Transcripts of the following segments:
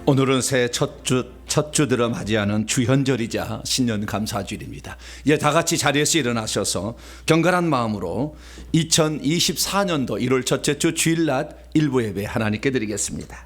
오늘은 새해 첫 주 들어 맞이하는 주현절이자 신년 감사주일입니다. 다 같이 자리에서 일어나셔서 경건한 마음으로 2024년도 1월 첫째 주 주일낮 일부 예배 하나님께 드리겠습니다.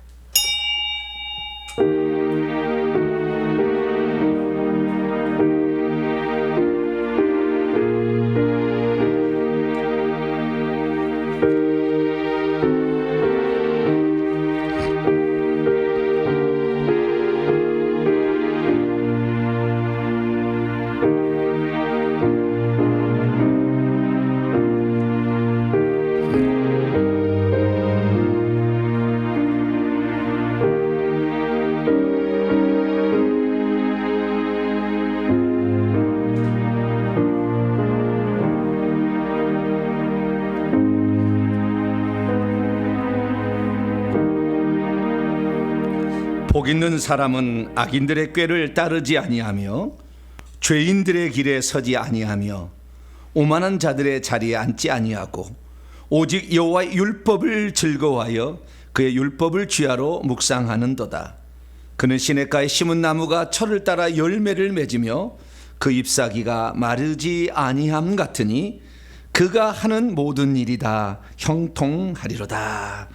복 있는 사람은 악인들의 꾀를 따르지 아니하며 죄인들의 길에 서지 아니하며 오만한 자들의 자리에 앉지 아니하고 오직 여호와의 율법을 즐거워하여 그의 율법을 주야로 묵상하는도다. 그는 시냇가에 심은 나무가 철을 따라 열매를 맺으며 그 잎사귀가 마르지 아니함 같으니 그가 하는 모든 일이 다 형통하리로다.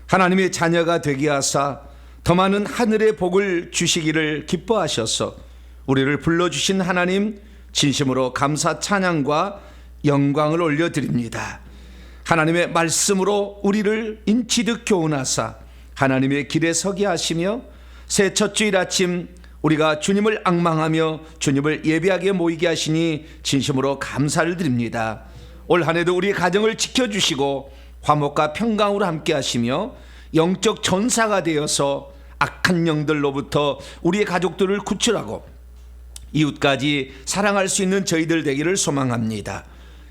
하나님의 자녀가 되게 하사 더 많은 하늘의 복을 주시기를 기뻐하셔서 우리를 불러주신 하나님 진심으로 감사 찬양과 영광을 올려드립니다. 하나님의 말씀으로 우리를 인치듯 교훈하사 하나님의 길에 서게 하시며 새 첫 주일 아침 우리가 주님을 앙망하며 주님을 예배하게 모이게 하시니 진심으로 감사를 드립니다. 올 한 해도 우리 가정을 지켜주시고 화목과 평강으로 함께 하시며 영적 전사가 되어서 악한 영들로부터 우리의 가족들을 구출하고 이웃까지 사랑할 수 있는 저희들 되기를 소망합니다.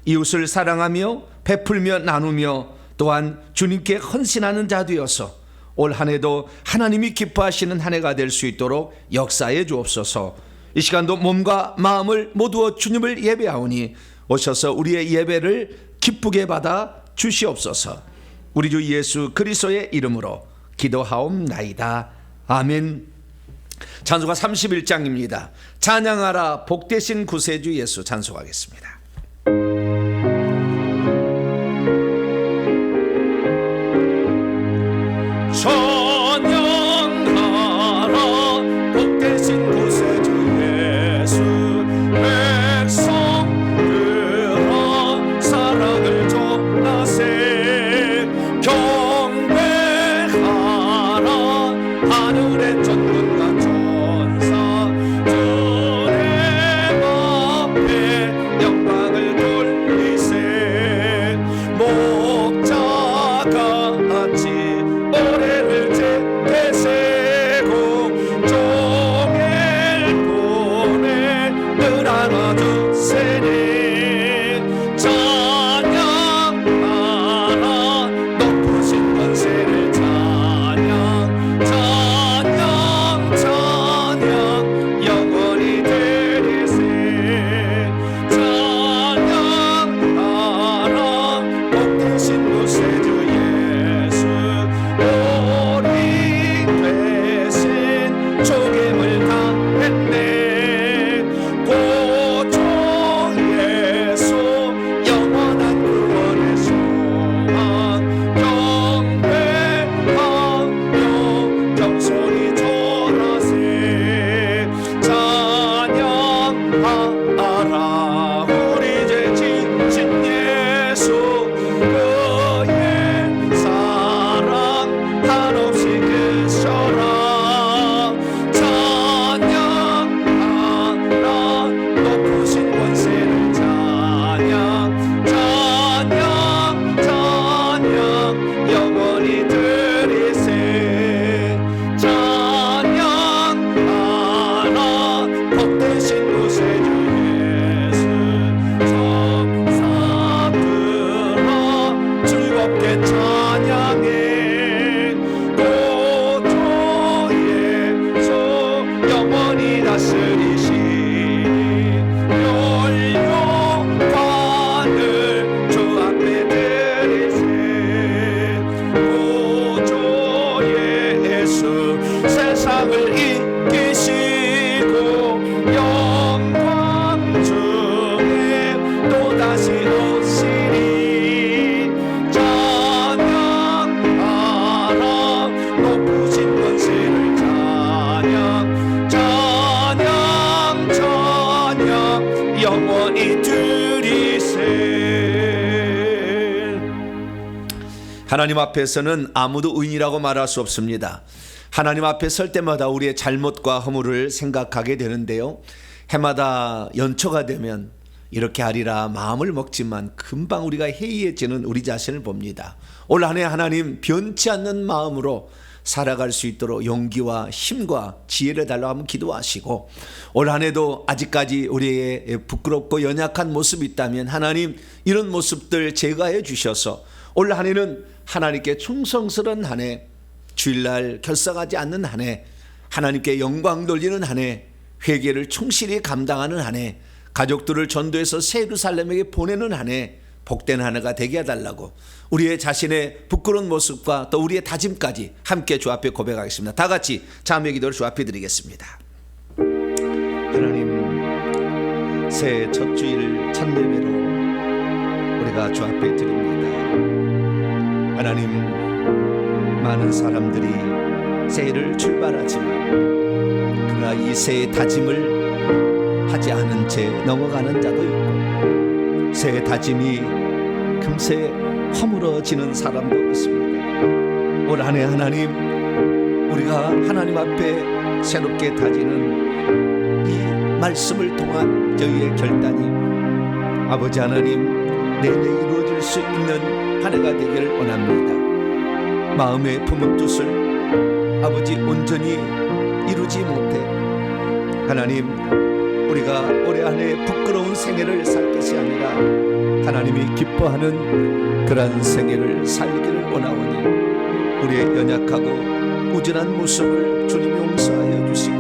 이웃을 사랑하며 베풀며 나누며 또한 주님께 헌신하는 자 되어서 올 한 해도 하나님이 기뻐하시는 한 해가 될 수 있도록 역사해 주옵소서. 이 시간도 몸과 마음을 모두어 주님을 예배하오니 오셔서 우리의 예배를 기쁘게 받아 주시옵소서. 우리 주 예수 그리스도의 이름으로 기도하옵나이다. 아멘. 찬송가 31장입니다. 찬양하라 복되신 구세주 예수 찬송하겠습니다. 찬양하라 복되신 구세주 예수 백성들아 사랑을 전하세 경배하라 하늘의 전군과 전사 주님 앞에 영광 하나님 앞에서는 아무도 의인이라고 말할 수 없습니다. 하나님 앞에 설 때마다 우리의 잘못과 허물을 생각하게 되는데요, 해마다 연초가 되면 이렇게 하리라 마음을 먹지만 금방 우리가 해이해지는 우리 자신을 봅니다. 올 한 해 하나님 변치 않는 마음으로 살아갈 수 있도록 용기와 힘과 지혜를 달라고 한번 기도하시고, 올 한 해도 아직까지 우리의 부끄럽고 연약한 모습이 있다면 하나님 이런 모습들 제거해 주셔서 올 한 해는 하나님께 충성스러운 한 해, 주일날 결석하지 않는 한 해, 하나님께 영광 돌리는 한 해, 회개를 충실히 감당하는 한 해, 가족들을 전도해서 새 예루살렘에게 보내는 한 해, 복된 한 해가 되게 해달라고 우리의 자신의 부끄러운 모습과 또 우리의 다짐까지 함께 주 앞에 고백하겠습니다. 다 같이 자매 기도를 주 앞에 드리겠습니다. 하나님, 새해 첫 주일 첫 예배로 우리가 주 앞에 드립니다. 하나님, 많은 사람들이 새해를 출발하지만 그러나 이 새해 다짐을 하지 않은 채 넘어가는 자도 있고, 새해 다짐이 금세 허물어지는 사람도 있습니다. 올 한 해 하나님, 우리가 하나님 앞에 새롭게 다지는 이 말씀을 통한 저희의 결단이 아버지 하나님 내내 이루어질 수 있는 한 해가 되기를 원합니다. 마음에 품은 뜻을 아버지 온전히 이루지 못해 하나님, 우리가 올해 한 해 부끄러운 생애를 살 것이 아니라 하나님이 기뻐하는 그러한 생애를 살기를 원하오니 우리의 연약하고 우준한 모습을 주님 용서하여 주시고,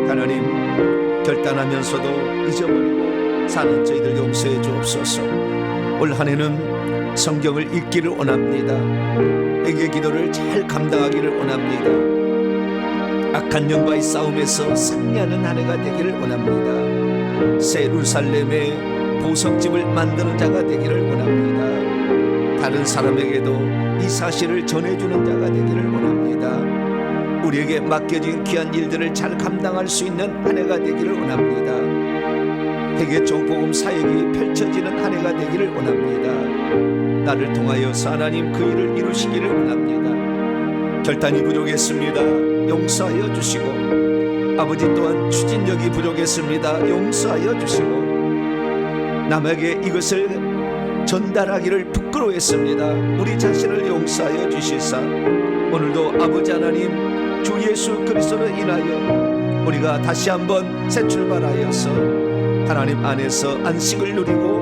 하나님 결단하면서도 잊어버리고 사는 저희들 용서해 주옵소서. 올 한 해는 성경을 읽기를 원합니다. 회개 기도를 잘 감당하기를 원합니다. 악한 영과의 싸움에서 승리하는 한 해가 되기를 원합니다. 새 예루살렘의 보석집을 만드는 자가 되기를 원합니다. 다른 사람에게도 이 사실을 전해주는 자가 되기를 원합니다. 우리에게 맡겨진 귀한 일들을 잘 감당할 수 있는 한 해가 되기를 원합니다. 회개적 복음 사역이 펼쳐지는 한 해가 되기를 원합니다. 나를 통하여서 하나님 그 일을 이루시기를 원합니다. 결단이 부족했습니다. 용서하여 주시고, 아버지 또한 추진력이 부족했습니다. 용서하여 주시고, 남에게 이것을 전달하기를 부끄러워했습니다. 우리 자신을 용서하여 주시사 오늘도 아버지 하나님 주 예수 그리스도로 인하여 우리가 다시 한번 새 출발하여서 하나님 안에서 안식을 누리고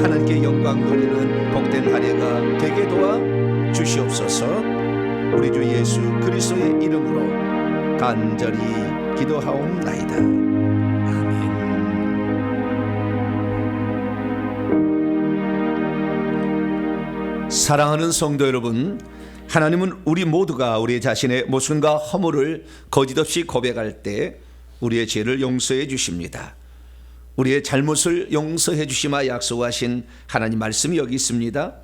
하나님께 영광 돌리는 복된 한 해가 되게 도와 주시옵소서. 우리 주 예수 그리스도의 이름으로 간절히 기도하옵나이다. 아멘. 사랑하는 성도 여러분, 하나님은 우리 모두가 우리 자신의 모순과 허물을 거짓없이 고백할 때 우리의 죄를 용서해 주십니다. 우리의 잘못을 용서해 주시마 약속하신 하나님 말씀이 여기 있습니다.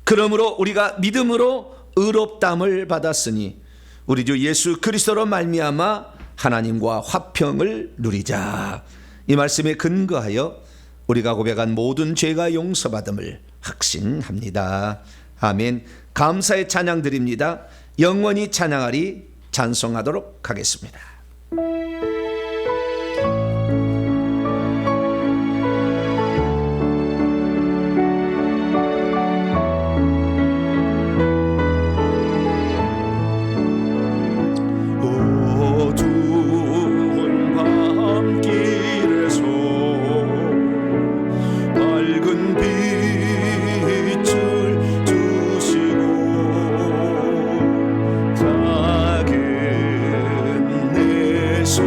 그러므로 우리가 믿음으로 의롭다함을 받았으니 우리 주 예수 그리스도로 말미암아 하나님과 화평을 누리자. 이 말씀에 근거하여 우리가 고백한 모든 죄가 용서받음을 확신합니다. 아멘. 감사의 찬양 드립니다. 영원히 찬양하리. 찬송하도록 하겠습니다. 소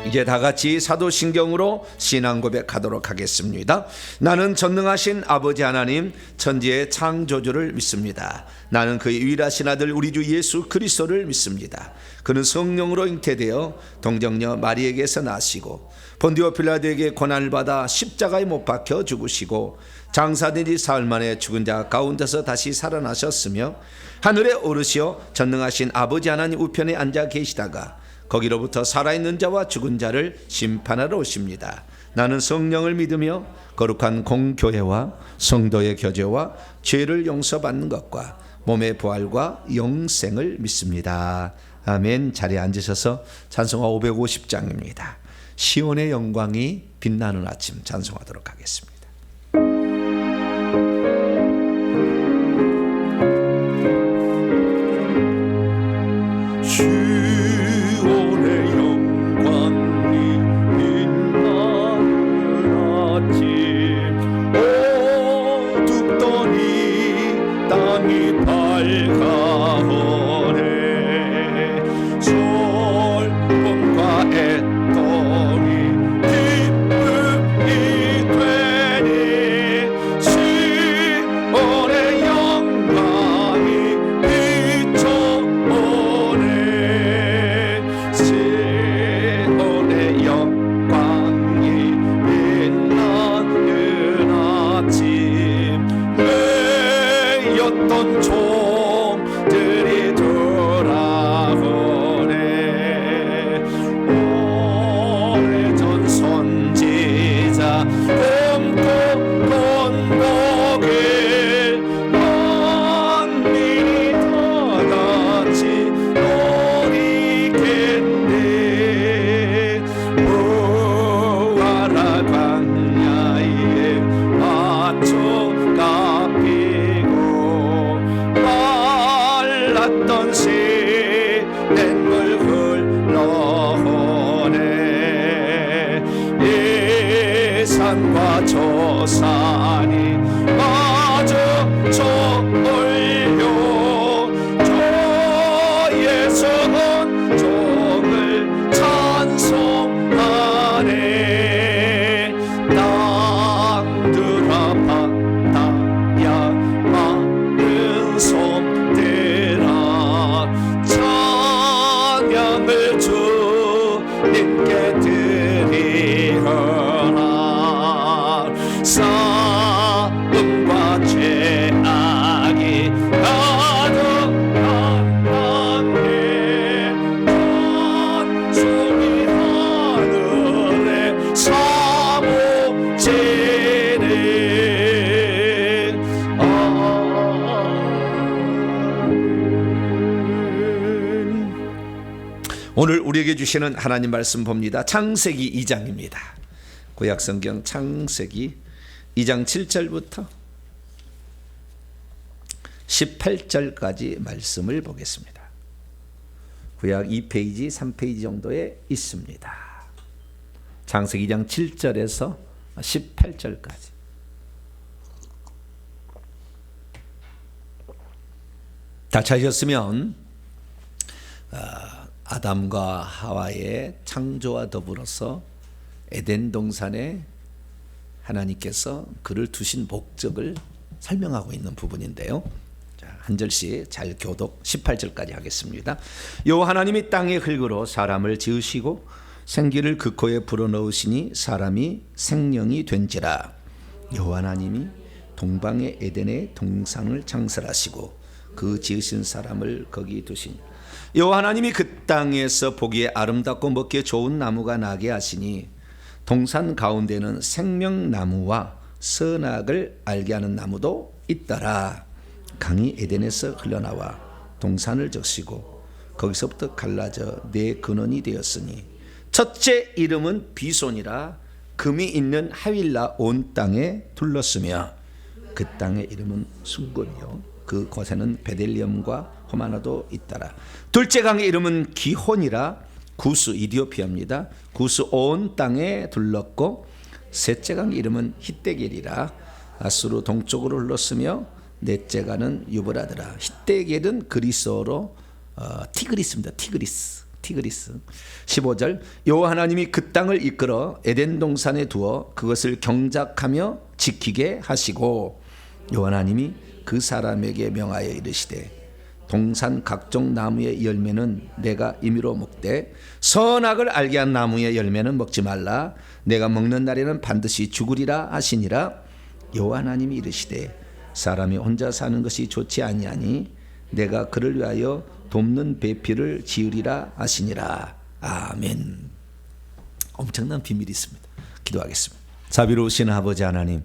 이제 다 같이 사도신경으로 신앙 고백하도록 하겠습니다. 나는 전능하신 아버지 하나님 천지의 창조주를 믿습니다. 나는 그의 유일하신 아들 우리 주 예수 그리스도를 믿습니다. 그는 성령으로 잉태되어 동정녀 마리에게서 나시고 본디오 필라도에게 고난을 받아 십자가에 못 박혀 죽으시고 장사된 지 사흘 만에 죽은 자 가운데서 다시 살아나셨으며 하늘에 오르시어 전능하신 아버지 하나님 우편에 앉아 계시다가 거기로부터 살아있는 자와 죽은 자를 심판하러 오십니다. 나는 성령을 믿으며 거룩한 공교회와 성도의 교제와 죄를 용서받는 것과 몸의 부활과 영생을 믿습니다. 아멘. 자리에 앉으셔서 찬송가 550장입니다. 시온의 영광이 빛나는 아침 찬송하도록 하겠습니다. 산이 마저 저올려 저의 선 종을 찬송하네. 땅들아 바다야 마른 손들아 찬양을 주님께 드리라. 싸움과 죄악이 가득한 땅에 찬송이 하늘에 사모지네. 오늘 우리에게 주시는 하나님 말씀 봅니다. 창세기 2장입니다. 구약성경 창세기 2장 7절부터 18절까지 말씀을 보겠습니다. 구약 2페이지, 3페이지 정도에 있습니다. 창세기 2장 7절에서 18절까지. 다 찾으셨으면 아담과 하와의 창조와 더불어서 에덴 동산에 하나님께서 그를 두신 목적을 설명하고 있는 부분인데요. 자, 한 절씩 잘 교독 18절까지 하겠습니다. 여호와 하나님이 땅의 흙으로 사람을 지으시고 생기를 그 코에 불어넣으시니 사람이 생명이 된지라. 여호와 하나님이 동방의 에덴의 동산을 창설하시고 그 지으신 사람을 거기 두시니 여호와 하나님이 그 땅에서 보기에 아름답고 먹기에 좋은 나무가 나게 하시니 동산 가운데는 생명나무와 선악을 알게 하는 나무도 있더라. 강이 에덴에서 흘러나와 동산을 적시고 거기서부터 갈라져 네 근원이 되었으니 첫째 이름은 비손이라. 금이 있는 하윌라 온 땅에 둘렀으며 그 땅의 이름은 순곤이요 그 곳에는 베델리엄과 호마나도 있더라. 둘째 강의 이름은 기혼이라. 구스 이디오피아입니다. 구스 온 땅에 둘렀고 셋째 강 이름은 히데겔이라. 아수르 동쪽으로 흘렀으며 넷째 강은 유브라드라. 히데겔은 그리스어로 티그리스입니다. 티그리스. 15절 여호와 하나님이 그 땅을 이끌어 에덴 동산에 두어 그것을 경작하며 지키게 하시고 여호와 하나님이 그 사람에게 명하여 이르시되 동산 각종 나무의 열매는 내가 임의로 먹되 선악을 알게 한 나무의 열매는 먹지 말라. 내가 먹는 날에는 반드시 죽으리라 하시니라. 여호와 하나님이 이르시되 사람이 혼자 사는 것이 좋지 아니하니 내가 그를 위하여 돕는 배필을 지으리라 하시니라. 아멘. 엄청난 비밀이 있습니다. 기도하겠습니다. 자비로우신 아버지 하나님,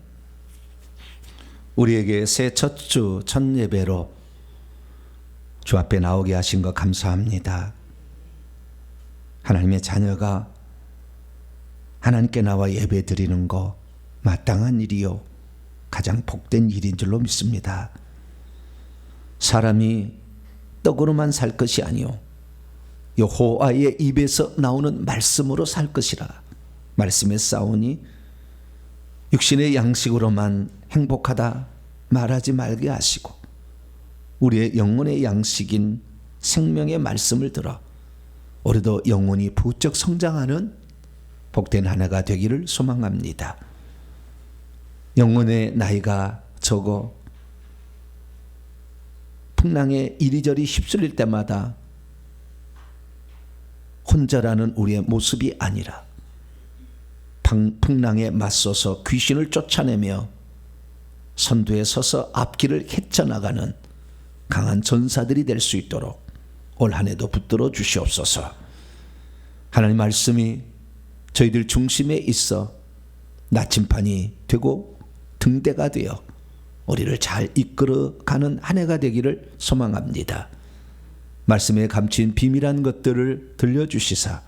우리에게 새 첫 주 첫 예배로 주 앞에 나오게 하신 것 감사합니다. 하나님의 자녀가 하나님께 나와 예배 드리는 거 마땅한 일이요 가장 복된 일인 줄로 믿습니다. 사람이 떡으로만 살 것이 아니요 여호와의 입에서 나오는 말씀으로 살 것이라. 말씀에 싸우니 육신의 양식으로만 행복하다 말하지 말게 하시고 우리의 영혼의 양식인 생명의 말씀을 들어 우리도 영혼이 부쩍 성장하는 복된 한 해가 되기를 소망합니다. 영혼의 나이가 적어 풍랑에 이리저리 휩쓸릴 때마다 혼자라는 우리의 모습이 아니라 풍랑에 맞서서 귀신을 쫓아내며 선두에 서서 앞길을 헤쳐나가는 강한 전사들이 될 수 있도록 올 한 해도 붙들어 주시옵소서. 하나님 말씀이 저희들 중심에 있어 나침판이 되고 등대가 되어 우리를 잘 이끌어가는 한 해가 되기를 소망합니다. 말씀에 감춘 비밀한 것들을 들려주시사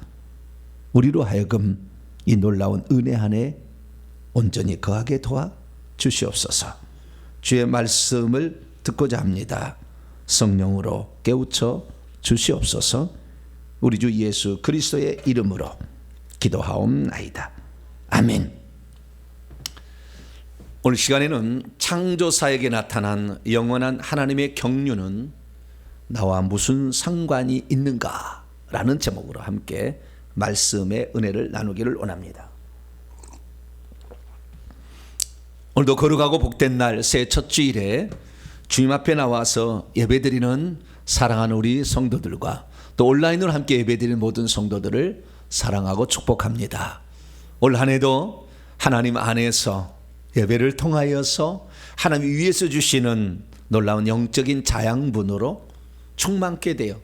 우리로 하여금 이 놀라운 은혜 한 해 온전히 거하게 도와 주시옵소서. 주의 말씀을 듣고자 합니다. 성령으로 깨우쳐 주시옵소서. 우리 주 예수 그리스도의 이름으로 기도하옵나이다. 아멘. 오늘 시간에는 창조사에게 나타난 영원한 하나님의 경륜은 나와 무슨 상관이 있는가? 라는 제목으로 함께 말씀의 은혜를 나누기를 원합니다. 오늘도 거룩하고 복된 날 새 첫 주일에 주님 앞에 나와서 예배드리는 사랑하는 우리 성도들과 또 온라인으로 함께 예배드리는 모든 성도들을 사랑하고 축복합니다. 올 한 해도 하나님 안에서 예배를 통하여서 하나님 위에서 주시는 놀라운 영적인 자양분으로 충만케 되어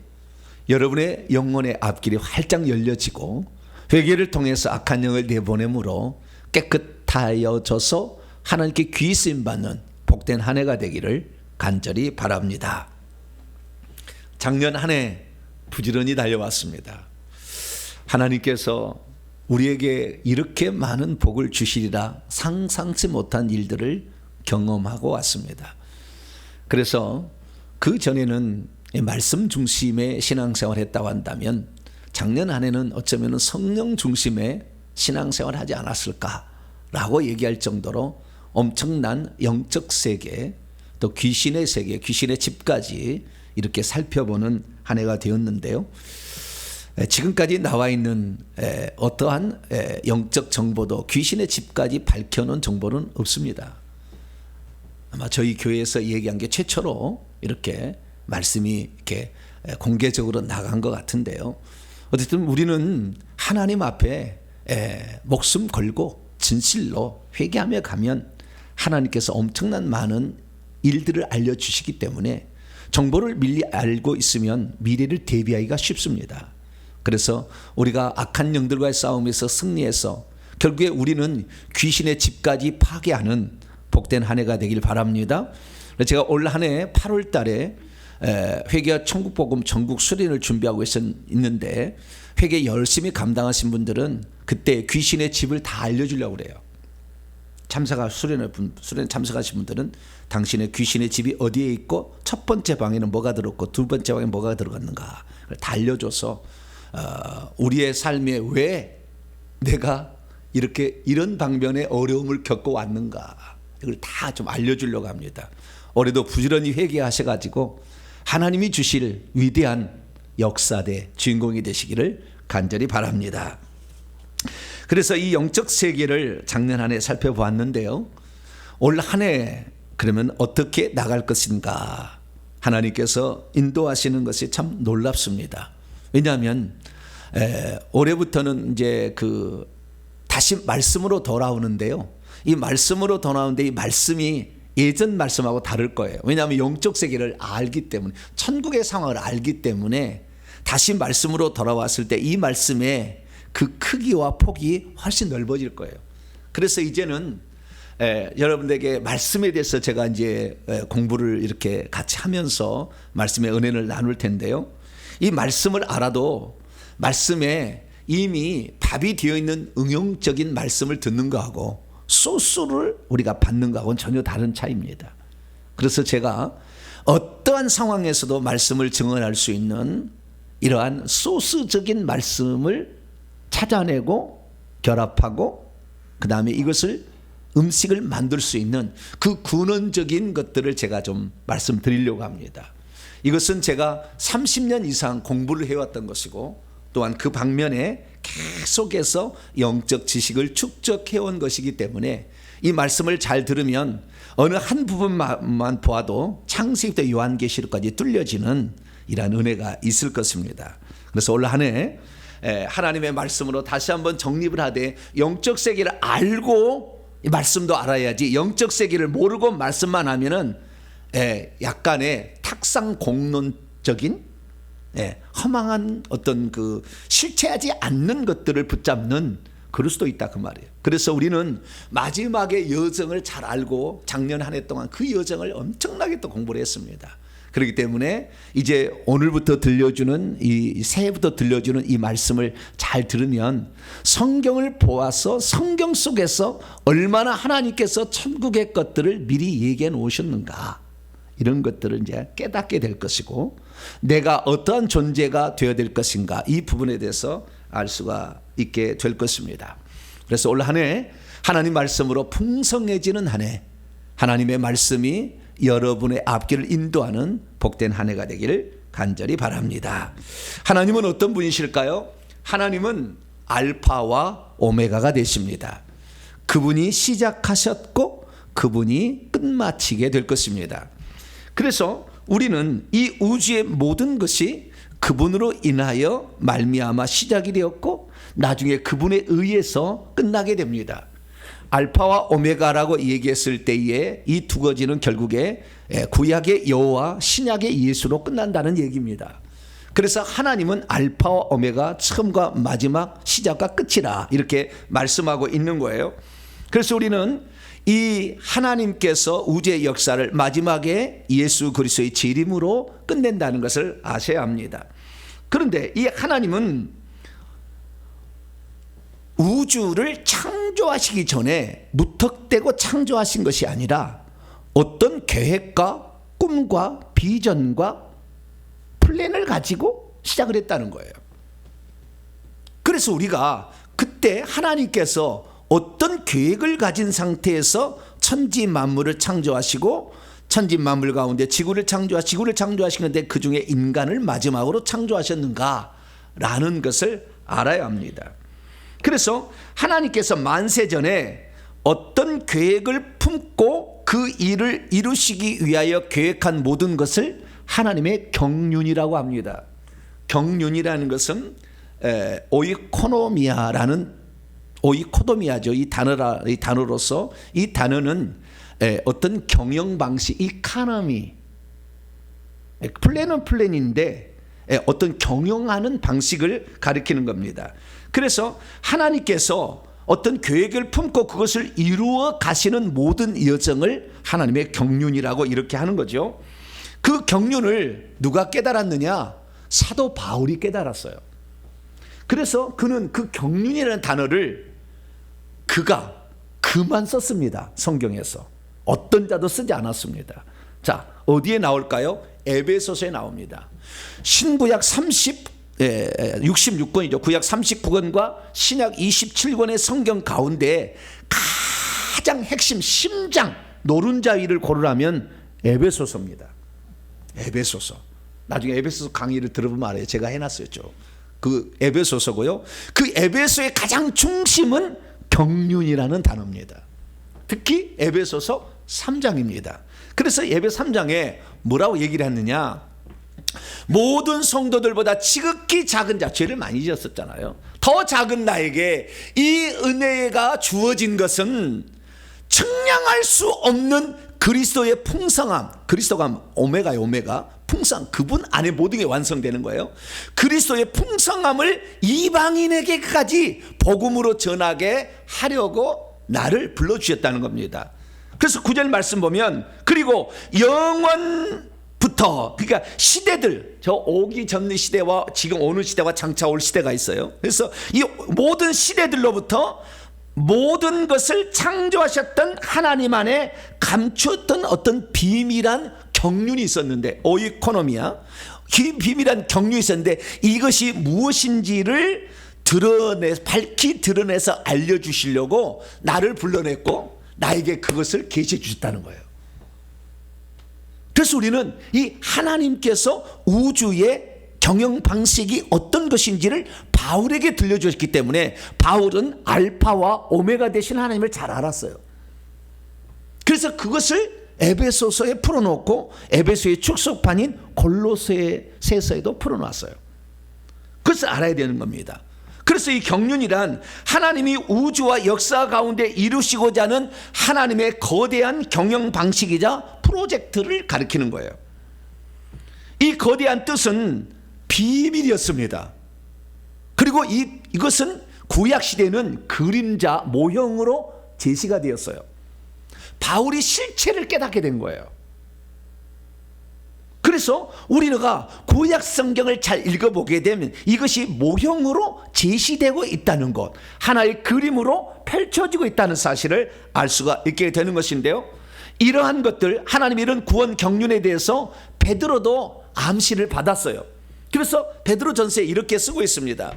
여러분의 영혼의 앞길이 활짝 열려지고 회개를 통해서 악한 영을 내보내므로 깨끗하여져서 하나님께 귀 쓰임받는 복된 한 해가 되기를 간절히 바랍니다. 작년 한 해 부지런히 달려왔습니다. 하나님께서 우리에게 이렇게 많은 복을 주시리라 상상치 못한 일들을 경험하고 왔습니다. 그래서 그 전에는 말씀 중심의 신앙생활을 했다고 한다면 작년 한 해는 어쩌면 성령 중심의 신앙생활을 하지 않았을까라고 얘기할 정도로 엄청난 영적 세계 또 귀신의 세계, 귀신의 집까지 이렇게 살펴보는 한 해가 되었는데요. 지금까지 나와 있는 어떠한 영적 정보도 귀신의 집까지 밝혀놓은 정보는 없습니다. 아마 저희 교회에서 얘기한 게 최초로 이렇게 말씀이 이렇게 공개적으로 나간 것 같은데요. 어쨌든 우리는 하나님 앞에 목숨 걸고 진실로 회개하며 가면 하나님께서 엄청난 많은 일들을 알려주시기 때문에 정보를 미리 알고 있으면 미래를 대비하기가 쉽습니다. 그래서 우리가 악한 영들과의 싸움에서 승리해서 결국에 우리는 귀신의 집까지 파괴하는 복된 한 해가 되길 바랍니다. 제가 올 한 해 8월 달에 회개와 천국복음 전국 수련을 준비하고 있는데 회개 열심히 감당하신 분들은 그때 귀신의 집을 다 알려주려고 그래요. 수련에 참석하신 분들은 당신의 귀신의 집이 어디에 있고 첫 번째 방에는 뭐가 들었고 두 번째 방에 뭐가 들어갔는가 다 알려줘서 우리의 삶에 왜 내가 이런 방면의 어려움을 겪고 왔는가 이걸 다 좀 알려주려고 합니다. 올해도 부지런히 회개하셔가지고 하나님이 주실 위대한 역사대 주인공이 되시기를 간절히 바랍니다. 그래서 이 영적 세계를 작년 한 해 살펴보았는데요. 올 한 해 그러면 어떻게 나갈 것인가? 하나님께서 인도하시는 것이 참 놀랍습니다. 왜냐하면 올해부터는 이제 다시 말씀으로 돌아오는데요. 이 말씀으로 돌아오는데 이 말씀이 예전 말씀하고 다를 거예요. 왜냐하면 영적 세계를 알기 때문에, 천국의 상황을 알기 때문에 다시 말씀으로 돌아왔을 때 이 말씀의 그 크기와 폭이 훨씬 넓어질 거예요. 그래서 이제는 여러분들에게 말씀에 대해서 제가 이제 공부를 이렇게 같이 하면서 말씀의 은혜를 나눌 텐데요. 이 말씀을 알아도 말씀에 이미 답이 되어 있는 응용적인 말씀을 듣는 거하고 소스를 우리가 받는 거하고는 전혀 다른 차이입니다. 그래서 제가 어떠한 상황에서도 말씀을 증언할 수 있는 이러한 소스적인 말씀을 찾아내고 결합하고 그 다음에 이것을 음식을 만들 수 있는 그 근원적인 것들을 제가 좀 말씀드리려고 합니다. 이것은 제가 30년 이상 공부를 해왔던 것이고 또한 그 방면에 계속해서 영적 지식을 축적해온 것이기 때문에 이 말씀을 잘 들으면 어느 한 부분만 보아도 창세기부터 요한계시록까지 뚫려지는 이러한 은혜가 있을 것입니다. 그래서 올 한 해 하나님의 말씀으로 다시 한번 정립을 하되 영적 세계를 알고 이 말씀도 알아야지 영적 세계를 모르고 말씀만 하면은 약간의 탁상 공론적인 허망한 어떤 실체하지 않는 것들을 붙잡는 그럴 수도 있다 그 말이에요. 그래서 우리는 마지막의 여정을 잘 알고 작년 한 해 동안 그 여정을 엄청나게 또 공부를 했습니다. 그렇기 때문에 이제 오늘부터 들려주는 새해부터 들려주는 이 말씀을 잘 들으면 성경을 보아서 성경 속에서 얼마나 하나님께서 천국의 것들을 미리 얘기해 놓으셨는가 이런 것들을 이제 깨닫게 될 것이고 내가 어떠한 존재가 되어야 될 것인가 이 부분에 대해서 알 수가 있게 될 것입니다. 그래서 올 한 해 하나님 말씀으로 풍성해지는 한 해 하나님의 말씀이 여러분의 앞길을 인도하는 복된 한 해가 되기를 간절히 바랍니다. 하나님은 어떤 분이실까요? 하나님은 알파와 오메가가 되십니다. 그분이 시작하셨고 그분이 끝마치게 될 것입니다. 그래서 우리는 이 우주의 모든 것이 그분으로 인하여 말미암아 시작이 되었고 나중에 그분에 의해서 끝나게 됩니다. 알파와 오메가라고 얘기했을 때에 이 두 가지는 결국에 구약의 여호와 신약의 예수로 끝난다는 얘기입니다. 그래서 하나님은 알파와 오메가 처음과 마지막 시작과 끝이라 이렇게 말씀하고 있는 거예요. 그래서 우리는 이 하나님께서 우주의 역사를 마지막에 예수 그리스도의 재림으로 끝낸다는 것을 아셔야 합니다. 그런데 이 하나님은 우주를 창조하시기 전에 무턱대고 창조하신 것이 아니라 어떤 계획과 꿈과 비전과 플랜을 가지고 시작을 했다는 거예요. 그래서 우리가 그때 하나님께서 어떤 계획을 가진 상태에서 천지 만물을 창조하시고 천지 만물 가운데 지구를 창조하시는데 그 중에 인간을 마지막으로 창조하셨는가라는 것을 알아야 합니다. 그래서 하나님께서 만세전에 어떤 계획을 품고 그 일을 이루시기 위하여 계획한 모든 것을 하나님의 경륜이라고 합니다. 경륜이라는 것은 오이코도미아죠. 이 단어로서 이 단어는 어떤 경영 방식, 이카노미, 플랜은 플랜인데 어떤 경영하는 방식을 가리키는 겁니다. 그래서 하나님께서 어떤 계획을 품고 그것을 이루어 가시는 모든 여정을 하나님의 경륜이라고 이렇게 하는 거죠. 그 경륜을 누가 깨달았느냐? 사도 바울이 깨달았어요. 그래서 그는 그 경륜이라는 단어를 그만 썼습니다. 성경에서. 어떤 자도 쓰지 않았습니다. 자, 어디에 나올까요? 에베소서에 나옵니다. 신구약 66권이죠. 구약 39권과 신약 27권의 성경 가운데 가장 핵심 심장 노른자 위를 고르라면 에베소서입니다. 에베소서. 나중에 에베소서 강의를 들어보면 알아요. 제가 해놨어요. 그 에베소서고요. 그 에베소의 가장 중심은 경륜이라는 단어입니다. 특히 에베소서 3장입니다. 그래서 에베소 3장에 뭐라고 얘기를 했느냐, 모든 성도들보다 지극히 작은 자, 죄를 많이 지었었잖아요. 더 작은 나에게 이 은혜가 주어진 것은 측량할 수 없는 그리스도의 풍성함, 그리스도가 오메가예요. 오메가 풍성, 그분 안에 모든 게 완성되는 거예요. 그리스도의 풍성함을 이방인에게까지 복음으로 전하게 하려고 나를 불러주셨다는 겁니다. 그래서 9절 말씀 보면, 그리고 영원부터, 그러니까 시대들, 저 오기 전 시대와 지금 오는 시대와 장차 올 시대가 있어요. 그래서 이 모든 시대들로부터 모든 것을 창조하셨던 하나님 안에 감추었던 어떤 비밀한 경륜이 있었는데, 오이코노미야, 비밀한 경륜이 있었는데, 이것이 무엇인지를 밝히 드러내서 알려주시려고 나를 불러냈고 나에게 그것을 계시해 주셨다는 거예요. 그래서 우리는 이 하나님께서 우주의 경영 방식이 어떤 것인지를 바울에게 들려주셨기 때문에 바울은 알파와 오메가 되신 하나님을 잘 알았어요. 그래서 그것을 에베소서에 풀어놓고 에베소의 축소판인 골로새서에도 풀어놨어요. 그것을 알아야 되는 겁니다. 그래서 이 경륜이란 하나님이 우주와 역사 가운데 이루시고자 하는 하나님의 거대한 경영 방식이자 프로젝트를 가리키는 거예요. 이 거대한 뜻은 비밀이었습니다. 그리고 이것은 구약 시대는 그림자 모형으로 제시가 되었어요. 바울이 실체를 깨닫게 된 거예요. 그래서 우리가 구약 성경을 잘 읽어보게 되면 이것이 모형으로 제시되고 있다는 것, 하나의 그림으로 펼쳐지고 있다는 사실을 알 수가 있게 되는 것인데요, 이러한 것들, 하나님의 이런 구원 경륜에 대해서 베드로도 암시를 받았어요. 그래서 베드로전서에 이렇게 쓰고 있습니다.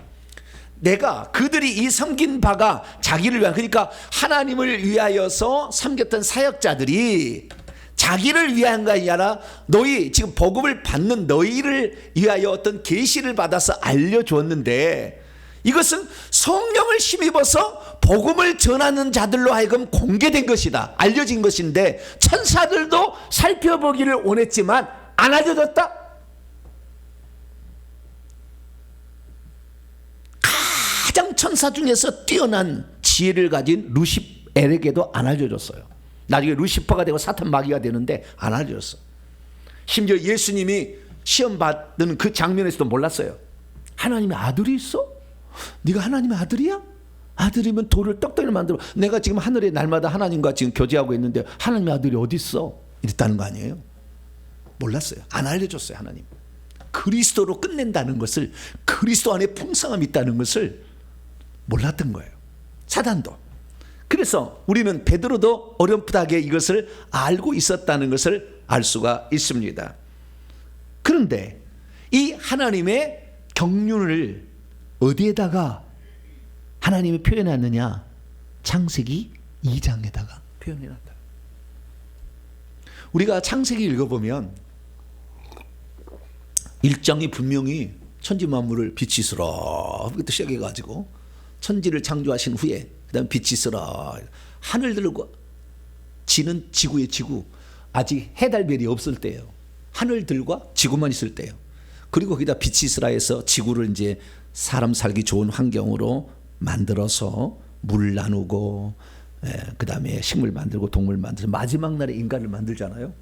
내가 그들이 이 섬긴 바가 자기를 위한, 그러니까 하나님을 위하여서 섬겼던 사역자들이 자기를 위한 것이 아니라 너희 지금 복음을 받는 너희를 위하여 어떤 계시를 받아서 알려주었는데, 이것은 성령을 힘입어서 복음을 전하는 자들로 하여금 공개된 것이다, 알려진 것인데 천사들도 살펴보기를 원했지만 안 알려졌다. 가장 천사 중에서 뛰어난 지혜를 가진 루시엘에게도 안 알려졌어요. 나중에 루시퍼가 되고 사탄 마귀가 되는데 안 알려졌어. 심지어 예수님이 시험 받는 그 장면에서도 몰랐어요. 하나님의 아들이 있어? 네가 하나님의 아들이야? 아들이면 돌을 떡떡이를 만들어. 내가 지금 하늘에 날마다 하나님과 지금 교제하고 있는데 하나님의 아들이 어디 있어? 이랬다는 거 아니에요? 몰랐어요. 안 알려줬어요. 하나님 그리스도로 끝낸다는 것을, 그리스도 안에 풍성함이 있다는 것을 몰랐던 거예요, 사단도. 그래서 우리는 베드로도 어렴풋하게 이것을 알고 있었다는 것을 알 수가 있습니다. 그런데 이 하나님의 경륜을 어디에다가 하나님이 표현했느냐? 창세기 2장에다가 표현해놨다. 우리가 창세기 읽어보면 1장이 분명히 천지 만물을 빛이 있으라 부터 시작해가지고 천지를 창조하신 후에 그 다음 빛이 있으라, 하늘들과 지는 지구의 지구, 아직 해달별이 없을 때예요. 하늘들과 지구만 있을 때예요. 그리고 거기다 빛이 있으라 해서 지구를 이제 사람 살기 좋은 환경으로 만들어서 물 나누고, 그 다음에 식물 만들고 동물 만들어서 마지막 날에 인간을 만들잖아요.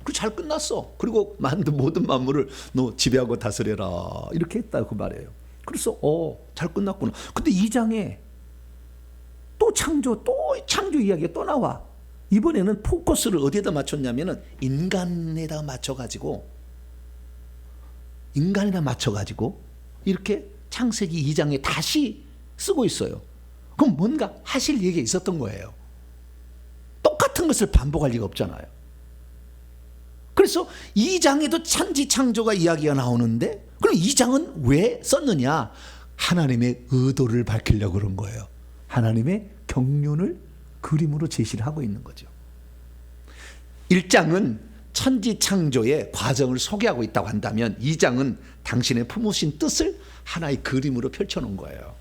그 잘 끝났어. 그리고 만든 모든 만물을 너 지배하고 다스려라 이렇게 했다고 말해요. 그래서 잘 끝났구나. 근데 2장에 또 창조 이야기가 또 나와. 이번에는 포커스를 어디에다 맞췄냐면은 인간에다 맞춰가지고 이렇게 창세기 2장에 다시 쓰고 있어요. 그럼 뭔가 하실 얘기가 있었던 거예요. 똑같은 것을 반복할 리가 없잖아요. 그래서 2장에도 천지 창조가 이야기가 나오는데, 그럼 2장은 왜 썼느냐? 하나님의 의도를 밝히려고 그런 거예요. 하나님의 경륜을 그림으로 제시를 하고 있는 거죠. 1장은 천지 창조의 과정을 소개하고 있다고 한다면 이 장은 당신의 품으신 뜻을 하나의 그림으로 펼쳐놓은 거예요.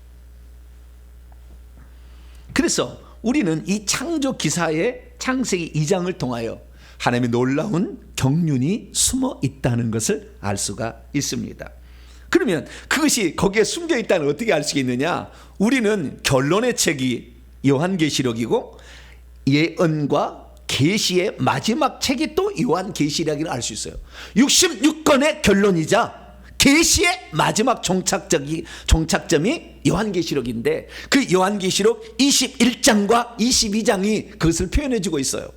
그래서 우리는 이 창조 기사의 창세기 2장을 통하여 하나님의 놀라운 경륜이 숨어 있다는 것을 알 수가 있습니다. 그러면 그것이 거기에 숨겨 있다는 걸 어떻게 알 수 있느냐? 우리는 결론의 책이 요한계시록이고 예언과 계시의 마지막 책이 또 요한계시록이라 알 수 있어요. 66권의 결론이자 계시의 마지막 종착점이 요한계시록인데 그 요한계시록 21장과 22장이 그것을 표현해 주고 있어요.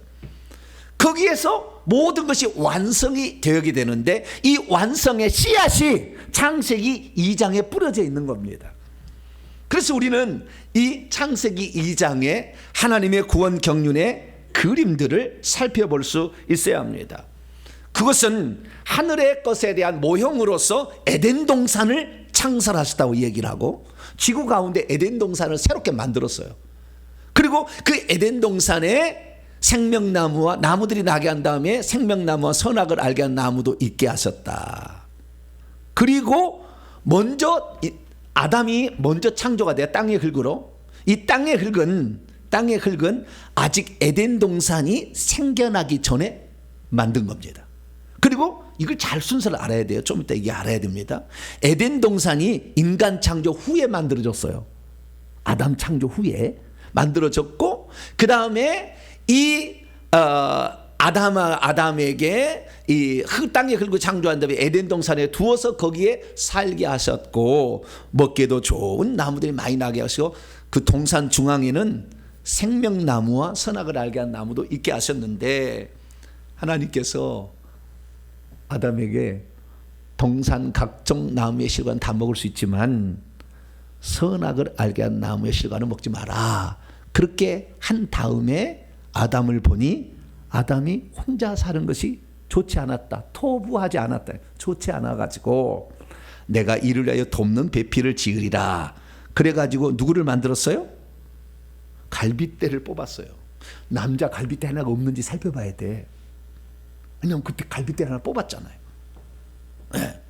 거기에서 모든 것이 완성이 되게 되는데 이 완성의 씨앗이 창세기 2장에 뿌려져 있는 겁니다. 그래서 우리는 이 창세기 2장의 하나님의 구원 경륜의 그림들을 살펴볼 수 있어야 합니다. 그것은 하늘의 것에 대한 모형으로서 에덴 동산을 창설하셨다고 얘기를 하고 지구 가운데 에덴 동산을 새롭게 만들었어요. 그리고 그 에덴 동산에 생명나무와 나무들이 나게 한 다음에 생명나무와 선악을 알게 한 나무도 있게 하셨다. 그리고 먼저 아담이 먼저 창조가 돼 땅의 흙으로. 이 땅의 흙은 아직 에덴 동산이 생겨나기 전에 만든 겁니다. 그리고 이걸 잘 순서를 알아야 돼요. 좀 이따 이게 알아야 됩니다. 에덴 동산이 인간 창조 후에 만들어졌어요. 아담 창조 후에 만들어졌고 그 다음에 이 아담에게 이 땅의 흙을 창조한 다음에 에덴 동산에 두어서 거기에 살게 하셨고 먹기도 좋은 나무들이 많이 나게 하시고 그 동산 중앙에는 생명나무와 선악을 알게 한 나무도 있게 하셨는데 하나님께서 아담에게 동산 각종 나무의 실과는 다 먹을 수 있지만 선악을 알게 한 나무의 실과는 먹지 마라. 그렇게 한 다음에 아담을 보니 아담이 혼자 사는 것이 좋지 않았다. 토부하지 않았다. 좋지 않아가지고 내가 이를 위하여 돕는 배필을 지으리라. 그래가지고 누구를 만들었어요? 갈빗대를 뽑았어요. 남자 갈빗대 하나가 없는지 살펴봐야 돼. 왜냐면 그때 갈빗대 하나 뽑았잖아요. 네.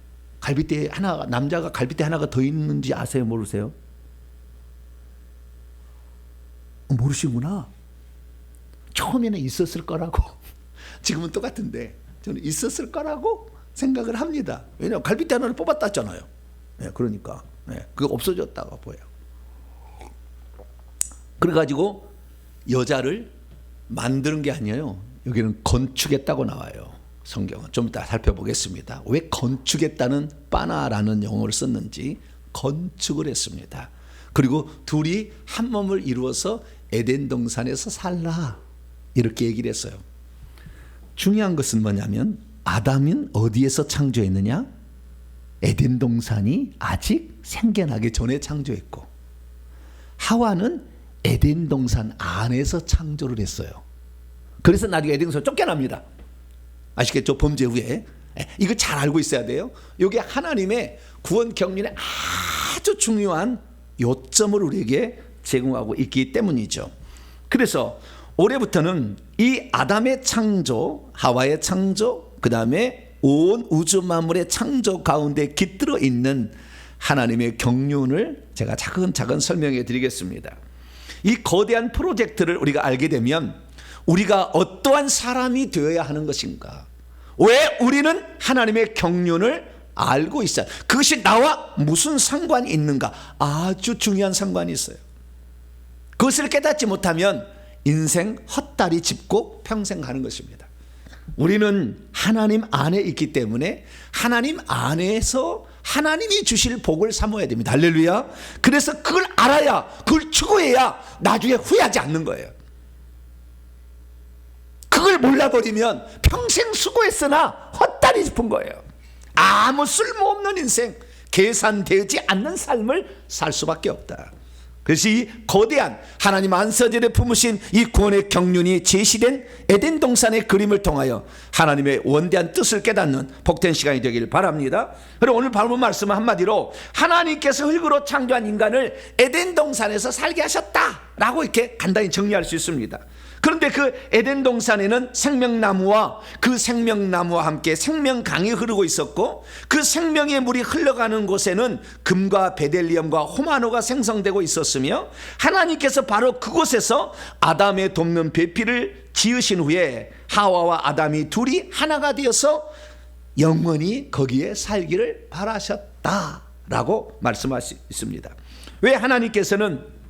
갈빗대 하나, 남자가 갈빗대 하나가 더 있는지 아세요? 모르세요? 모르시구나. 처음에는 있었을 거라고. 지금은 똑같은데 저는 있었을 거라고 생각을 합니다. 왜냐하면 갈빗대 하나를 뽑았다잖아요. 네, 그러니까 그거 없어졌다가 보여요. 그래가지고 여자를 만드는 게 아니에요. 여기는 건축했다고 나와요. 성경은 좀 이따 살펴보겠습니다. 왜 건축했다는 빠나라는 용어를 썼는지 건축을 했습니다. 그리고 둘이 한 몸을 이루어서 에덴 동산에서 살라 이렇게 얘기를 했어요. 중요한 것은 뭐냐면 아담은 어디에서 창조했느냐? 에덴 동산이 아직 생겨나기 전에 창조했고 하와는 에덴 동산 안에서 창조를 했어요. 그래서 나중에 에덴 동산 쫓겨납니다. 아시겠죠? 범죄 후에. 이거 잘 알고 있어야 돼요. 이게 하나님의 구원 경륜의 아주 중요한 요점을 우리에게 제공하고 있기 때문이죠. 그래서 올해부터는 이 아담의 창조, 하와의 창조, 그 다음에 온 우주 만물의 창조 가운데 깃들어 있는 하나님의 경륜을 제가 차근차근 설명해 드리겠습니다. 이 거대한 프로젝트를 우리가 알게 되면 우리가 어떠한 사람이 되어야 하는 것인가? 왜 우리는 하나님의 경륜을 알고 있어요? 그것이 나와 무슨 상관이 있는가? 아주 중요한 상관이 있어요. 그것을 깨닫지 못하면 인생 헛다리 짚고 평생 가는 것입니다. 우리는 하나님 안에 있기 때문에 하나님 안에서 하나님이 주실 복을 삼아야 됩니다. 할렐루야. 그래서 그걸 알아야, 그걸 추구해야 나중에 후회하지 않는 거예요. 그걸 몰라버리면 평생 수고했으나 헛다리 짚은 거예요. 아무 쓸모없는 인생, 계산되지 않는 삶을 살 수밖에 없다. 그래서 이 거대한 하나님 안서절에 품으신 이 구원의 경륜이 제시된 에덴 동산의 그림을 통하여 하나님의 원대한 뜻을 깨닫는 복된 시간이 되길 바랍니다. 그리고 오늘 바로 말씀은 한마디로 하나님께서 흙으로 창조한 인간을 에덴 동산에서 살게 하셨다 라고 이렇게 간단히 정리할 수 있습니다. 그런데 그 에덴 동산에는 생명나무와 그 생명나무와 함께 생명강이 흐르고 있었고, 그 생명의 물이 흘러가는 곳에는 금과 베델리엄과 호마노가 생성되고 있었으며, 하나님께서 바로 그곳에서 아담의 돕는 배필을 지으신 후에 하와와 아담이 둘이 하나가 되어서 영원히 거기에 살기를 바라셨다라고 말씀할 수 있습니다. 왜 하나님께서는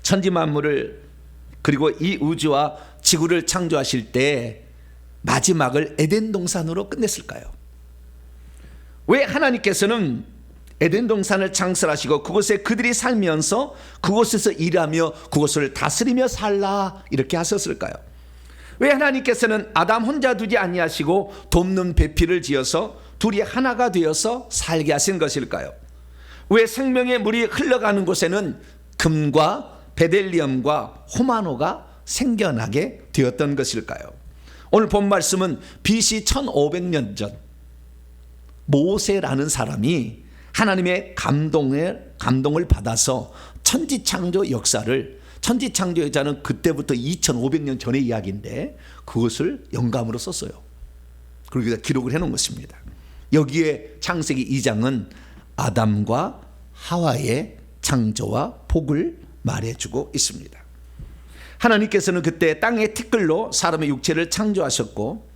천지 만물을 그리고 이 우주와 지구를 창조하실 때 마지막을 에덴 동산으로 끝냈을까요? 왜 하나님께서는 에덴 동산을 창설하시고 그곳에 그들이 살면서 그곳에서 일하며 그곳을 다스리며 살라 이렇게 하셨을까요? 왜 하나님께서는 아담 혼자 두지 아니하시고 돕는 배필을 지어서 둘이 하나가 되어서 살게 하신 것일까요? 왜 생명의 물이 흘러가는 곳에는 금과 베델리엄과 호마노가 생겨나게 되었던 것일까요? 오늘 본 말씀은 BC 1500년 전 모세라는 사람이 하나님의 감동을 받아서 천지창조 역사를, 천지창조 역사는 그때부터 2500년 전의 이야기인데 그것을 영감으로 썼어요. 그리고 기록을 해놓은 것입니다. 여기에 창세기 2장은 아담과 하와의 창조와 복을 말해주고 있습니다. 하나님께서는 그때 땅의 티끌로 사람의 육체를 창조하셨고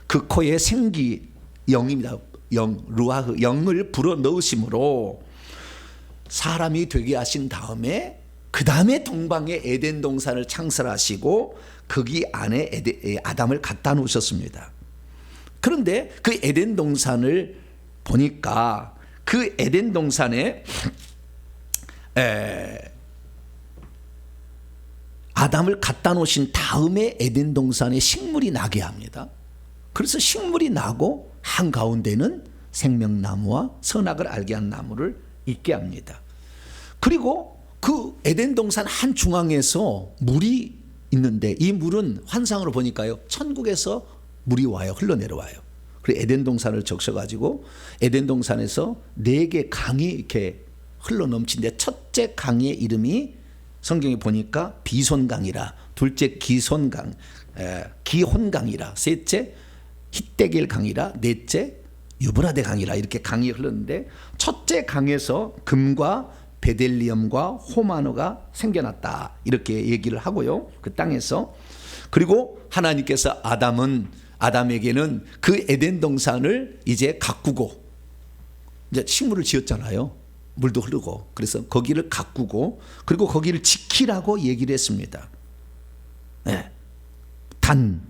그 코에 생기 영입니다. 루아흐 영을 불어 넣으심으로 사람이 되게 하신 다음에 그 다음에 동방의 에덴 동산을 창설하시고 거기 안에 아담을 갖다 놓으셨습니다. 그런데 그 에덴 동산을 보니까 그 에덴 동산에 아담을 갖다 놓으신 다음에 에덴 동산에 식물이 나게 합니다. 그래서 식물이 나고 한가운데는 생명나무와 선악을 알게 한 나무를 있게 합니다. 그리고 그 에덴 동산 한 중앙에서 물이 있는데 이 물은 환상으로 보니까요 천국에서 물이 와요. 흘러내려와요. 그리고 에덴 동산을 적셔가지고 에덴 동산에서 4개 강이 이렇게 흘러넘치는데 첫째 강의 이름이 성경에 보니까 비손강이라, 둘째 기혼강이라, 셋째 히데길 강이라, 넷째 유브라데 강이라 이렇게 강이 흘렀는데 첫째 강에서 금과 베델리엄과 호마노가 생겨났다 이렇게 얘기를 하고요. 그 땅에서. 그리고 하나님께서 아담에게는 그 에덴 동산을 이제 가꾸고 이제 식물을 지었잖아요. 물도 흐르고 그래서 거기를 가꾸고 그리고 거기를 지키라고 얘기를 했습니다. 네. 단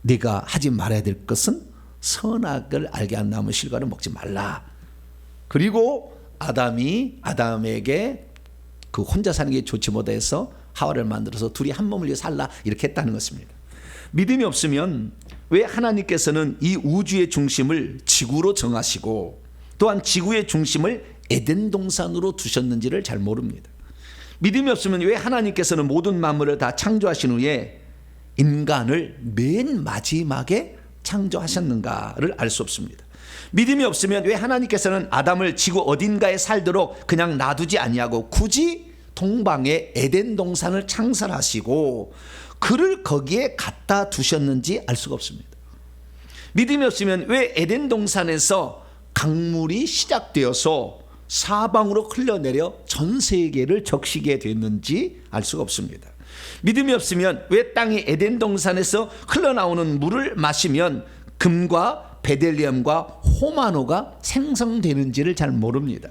네가 하지 말아야 될 것은 선악을 알게 한 나무 실과를 먹지 말라. 그리고 아담에게 그 혼자 사는 게 좋지 못해서 하와를 만들어서 둘이 한 몸을 위해 살라 이렇게 했다는 것입니다. 믿음이 없으면 왜 하나님께서는 이 우주의 중심을 지구로 정하시고 또한 지구의 중심을 에덴 동산으로 두셨는지를 잘 모릅니다. 믿음이 없으면 왜 하나님께서는 모든 만물을 다 창조하신 후에 인간을 맨 마지막에 창조하셨는가를 알 수 없습니다. 믿음이 없으면 왜 하나님께서는 아담을 지구 어딘가에 살도록 그냥 놔두지 아니하고 굳이 동방의 에덴 동산을 창설하시고 그를 거기에 갖다 두셨는지 알 수가 없습니다. 믿음이 없으면 왜 에덴 동산에서 강물이 시작되어서 사방으로 흘러내려 전 세계를 적시게 됐는지 알 수가 없습니다. 믿음이 없으면 왜 땅이 에덴 동산에서 흘러나오는 물을 마시면 금과 베델리엄과 호마노가 생성되는지를 잘 모릅니다.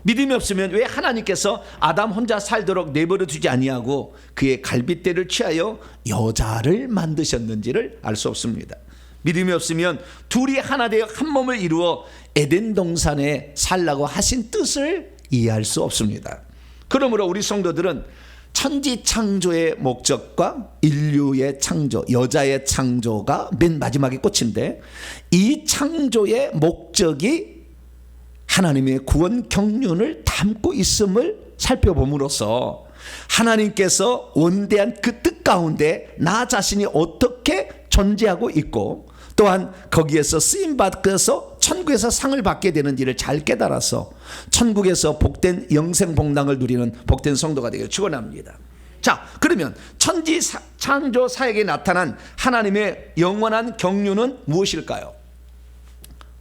믿음이 없으면 왜 하나님께서 아담 혼자 살도록 내버려 두지 아니하고 그의 갈빗대를 취하여 여자를 만드셨는지를 알 수 없습니다. 믿음이 없으면 둘이 하나 되어 한 몸을 이루어 에덴 동산에 살라고 하신 뜻을 이해할 수 없습니다. 그러므로 우리 성도들은 천지 창조의 목적과 인류의 창조, 여자의 창조가 맨 마지막에 꽃인데 이 창조의 목적이 하나님의 구원 경륜을 담고 있음을 살펴봄으로써 하나님께서 원대한 그 뜻 가운데 나 자신이 어떻게 존재하고 있고 또한 거기에서 쓰임받아서 천국에서 상을 받게 되는지를 잘 깨달아서 천국에서 복된 영생복락을 누리는 복된 성도가 되기를 축원합니다. 자, 그러면 창조 사역에 나타난 하나님의 영원한 경륜은 무엇일까요?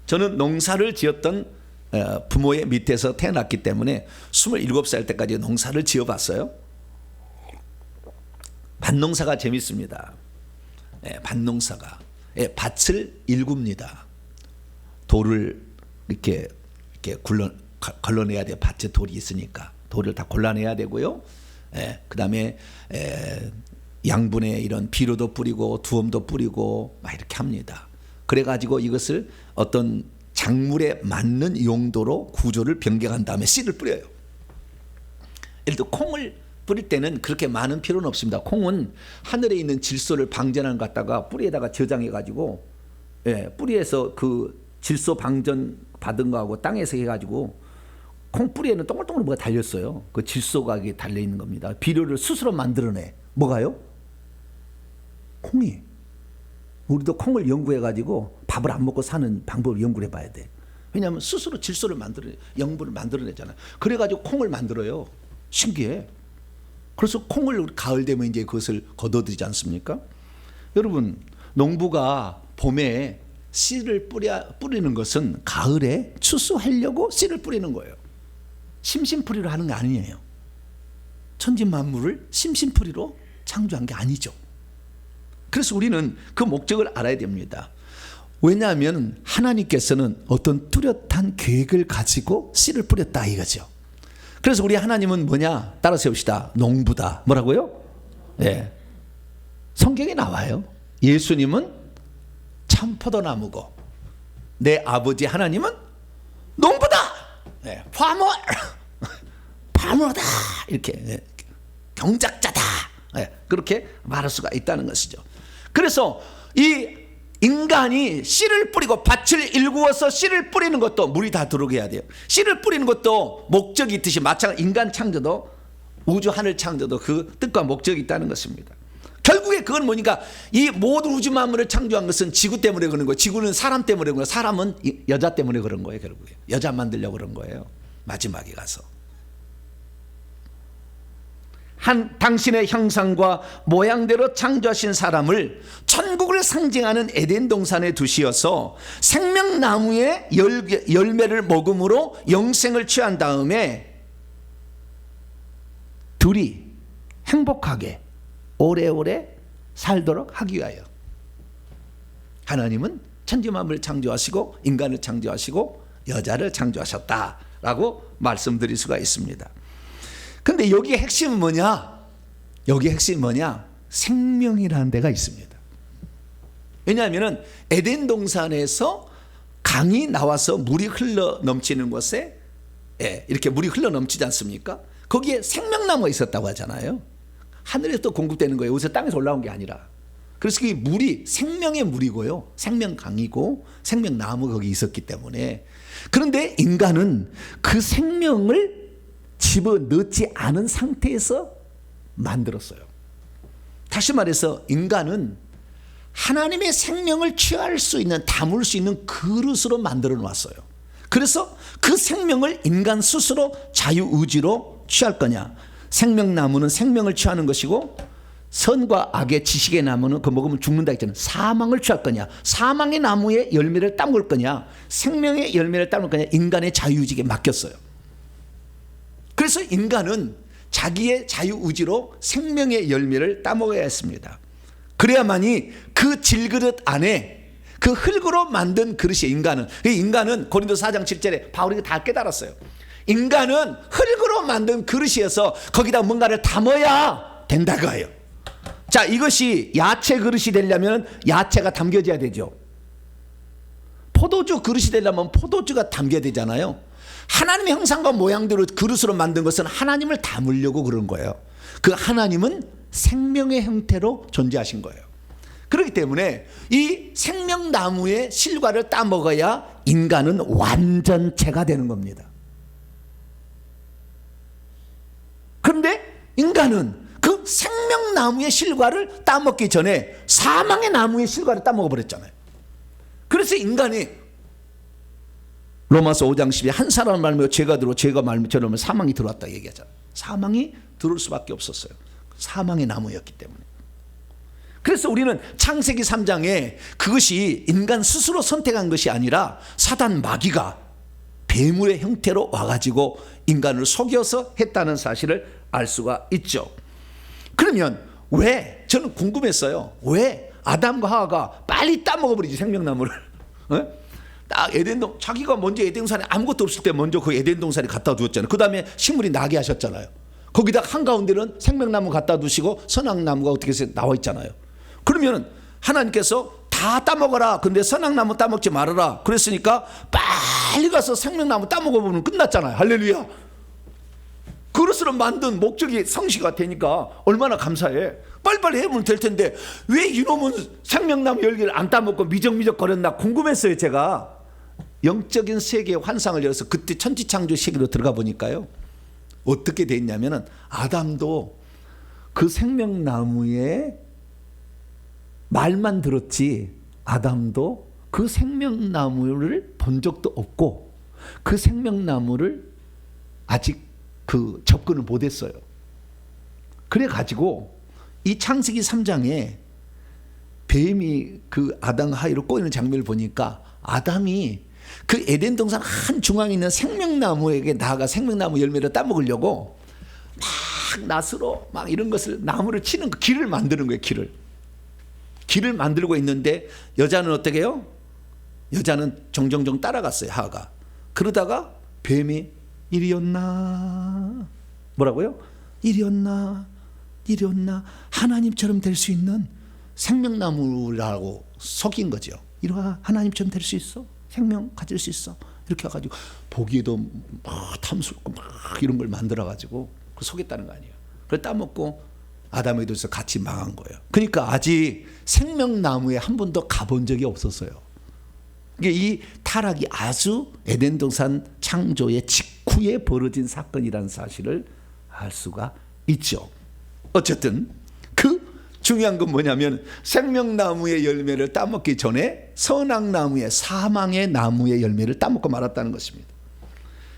저는 농사를 지었던 부모의 밑에서 태어났기 때문에 27살 때까지 농사를 지어봤어요. 밭농사가 재밌습니다. 밭농사가 밭을 일굽니다. 돌을 이렇게 걸러내야 돼요. 밭에 돌이 있으니까 돌을 다 골라내야 되고요. 그 다음에 양분의 이런 비료도 뿌리고 두엄도 뿌리고 막 이렇게 합니다. 그래가지고 이것을 어떤 작물에 맞는 용도로 구조를 변경한 다음에 씨를 뿌려요. 예를 들어 콩을 뿌릴 때는 그렇게 많은 필요는 없습니다. 콩은 하늘에 있는 질소를 방전하는 것 갖다가 뿌리에다가 저장해가지고 뿌리에서 그 질소 방전 받은 거하고 땅에서 해가지고 콩 뿌리에는 동글동글 뭐가 달렸어요. 그 질소가 달려있는 겁니다. 비료를 스스로 만들어내. 뭐가요? 콩이. 우리도 콩을 연구해가지고 밥을 안 먹고 사는 방법을 연구를 해봐야 돼. 왜냐하면 스스로 질소를 영분을 만들어내잖아요. 그래가지고 콩을 만들어요. 신기해. 그래서 콩을 가을 되면 이제 그것을 걷어들이지 않습니까? 여러분, 농부가 봄에 씨를 뿌리는 것은 가을에 추수하려고 씨를 뿌리는 거예요. 심심풀이로 하는 게 아니에요. 천지만물을 심심풀이로 창조한 게 아니죠. 그래서 우리는 그 목적을 알아야 됩니다. 왜냐하면 하나님께서는 어떤 뚜렷한 계획을 가지고 씨를 뿌렸다 이거죠. 그래서 우리 하나님은 뭐냐? 따라 세웁시다. 농부다. 뭐라고요? 성경에 나와요. 예수님은 참 포도나무고 내 아버지 하나님은 농부다. 파머다. 이렇게 경작자다. 그렇게 말할 수가 있다는 것이죠. 그래서 이 인간이 씨를 뿌리고 밭을 일구어서 씨를 뿌리는 것도 물이 다 들어오게 해야 돼요. 씨를 뿌리는 것도 목적이 있듯이 마찬가지 인간 창조도 우주 하늘 창조도 그 뜻과 목적이 있다는 것입니다. 결국에 그건 뭐니까 이 모든 우주 만물을 창조한 것은 지구 때문에 그런 거예요. 지구는 사람 때문에 그런 거예요. 사람은 여자 때문에 그런 거예요. 결국에 여자 만들려고 그런 거예요. 마지막에 가서 당신의 형상과 모양대로 창조하신 사람을 천국을 상징하는 에덴 동산에 두시어서 생명나무의 열매를 먹음으로 영생을 취한 다음에 둘이 행복하게 오래오래 살도록 하기 위하여 하나님은 천지만물을 창조하시고 인간을 창조하시고 여자를 창조하셨다라고 말씀드릴 수가 있습니다. 근데 여기의 핵심은 뭐냐? 여기의 핵심이 뭐냐? 생명이라는 데가 있습니다. 왜냐하면 에덴 동산에서 강이 나와서 물이 흘러 넘치는 곳에 이렇게 물이 흘러 넘치지 않습니까? 거기에 생명나무가 있었다고 하잖아요. 하늘에서 또 공급되는 거예요. 여기서 땅에서 올라온 게 아니라. 그래서 그 물이 생명의 물이고요. 생명강이고 생명나무 거기 있었기 때문에. 그런데 인간은 그 생명을 집어넣지 않은 상태에서 만들었어요. 다시 말해서 인간은 하나님의 생명을 취할 수 있는 담을 수 있는 그릇으로 만들어 놨어요. 그래서 그 생명을 인간 스스로 자유의지로 취할 거냐. 생명나무는 생명을 취하는 것이고 선과 악의 지식의 나무는 그거 먹으면 죽는다 했잖아요. 사망을 취할 거냐. 사망의 나무의 열매를 따먹을 거냐. 생명의 열매를 따먹을 거냐. 인간의 자유의지에 맡겼어요. 그래서 인간은 자기의 자유의지로 생명의 열매를 따먹어야 했습니다. 그래야만이 그 질그릇 안에 그 흙으로 만든 그릇이 인간은 고린도서 4장 7절에 바울이 다 깨달았어요. 인간은 흙으로 만든 그릇이어서 거기다 뭔가를 담아야 된다고 해요. 자, 이것이 야채 그릇이 되려면 야채가 담겨져야 되죠. 포도주 그릇이 되려면 포도주가 담겨야 되잖아요. 하나님의 형상과 모양대로 그릇으로 만든 것은 하나님을 담으려고 그런 거예요. 그 하나님은 생명의 형태로 존재하신 거예요. 그렇기 때문에 이 생명나무의 실과를 따먹어야 인간은 완전체가 되는 겁니다. 그런데 인간은 그 생명나무의 실과를 따먹기 전에 사망의 나무의 실과를 따먹어 버렸잖아요. 그래서 인간이 로마서 5장 10에 한 사람 말며 죄가 들어 죄가 말며 저러면 사망이 들어왔다 얘기하잖아요. 사망이 들어올 수밖에 없었어요. 사망의 나무였기 때문에. 그래서 우리는 창세기 3장에 그것이 인간 스스로 선택한 것이 아니라 사단 마귀가 뱀의 형태로 와가지고 인간을 속여서 했다는 사실을 알 수가 있죠. 그러면 왜, 저는 궁금했어요. 왜 아담과 하와가 빨리 따먹어버리지, 생명나무를. 딱 자기가 먼저 에덴동산에 아무것도 없을 때 먼저 그 에덴동산에 갖다 두었잖아요. 그 다음에 식물이 나게 하셨잖아요. 거기다 한가운데는 생명나무 갖다 두시고 선악나무가 어떻게 해서 나와 있잖아요. 그러면 하나님께서 다 따먹어라. 근데 선악나무 따먹지 말아라. 그랬으니까 빨리 가서 생명나무 따먹어보면 끝났잖아요. 할렐루야. 그릇으로 만든 목적이 성취가 되니까 얼마나 감사해. 빨리빨리 해보면 될 텐데 왜 이놈은 생명나무 열기를 안 따먹고 미적미적 거렸나 궁금했어요. 제가 영적인 세계의 환상을 열어서 그때 천지창조 세계로 들어가 보니까요, 어떻게 돼 있냐면은 아담도 그 생명나무의 말만 들었지 아담도 그 생명나무를 본 적도 없고 그 생명나무를 아직 그 접근을 못했어요. 그래가지고 이 창세기 3장에 뱀이 그 아담 하이로 꼬이는 장면을 보니까 아담이 그 에덴 동산 한 중앙에 있는 생명나무에게 나아가 생명나무 열매를 따먹으려고 막 낫으로 막 이런 것을 나무를 치는 그 길을 만드는 거예요. 길을 만들고 있는데 여자는 어떻게 해요? 여자는 정정정 따라갔어요. 하하가. 그러다가 뱀이 이리였나, 뭐라고요? 이리였나 하나님처럼 될 수 있는 생명나무라고 속인 거죠. 이리와, 하나님처럼 될 수 있어, 생명 가질 수 있어, 이렇게 해가지고 보기에도 막 탐스럽고 막 이런 걸 만들어가지고 속였다는 거 아니에요. 그걸 따먹고 아담에도 있어 같이 망한 거예요. 그러니까 아직 생명나무에 한 번도 가본 적이 없었어요. 이 타락이 아주 에덴 동산 창조의 직후에 벌어진 사건이라는 사실을 알 수가 있죠. 어쨌든 그 중요한 건 뭐냐면 생명나무의 열매를 따먹기 전에 선악나무의 사망의 나무의 열매를 따먹고 말았다는 것입니다.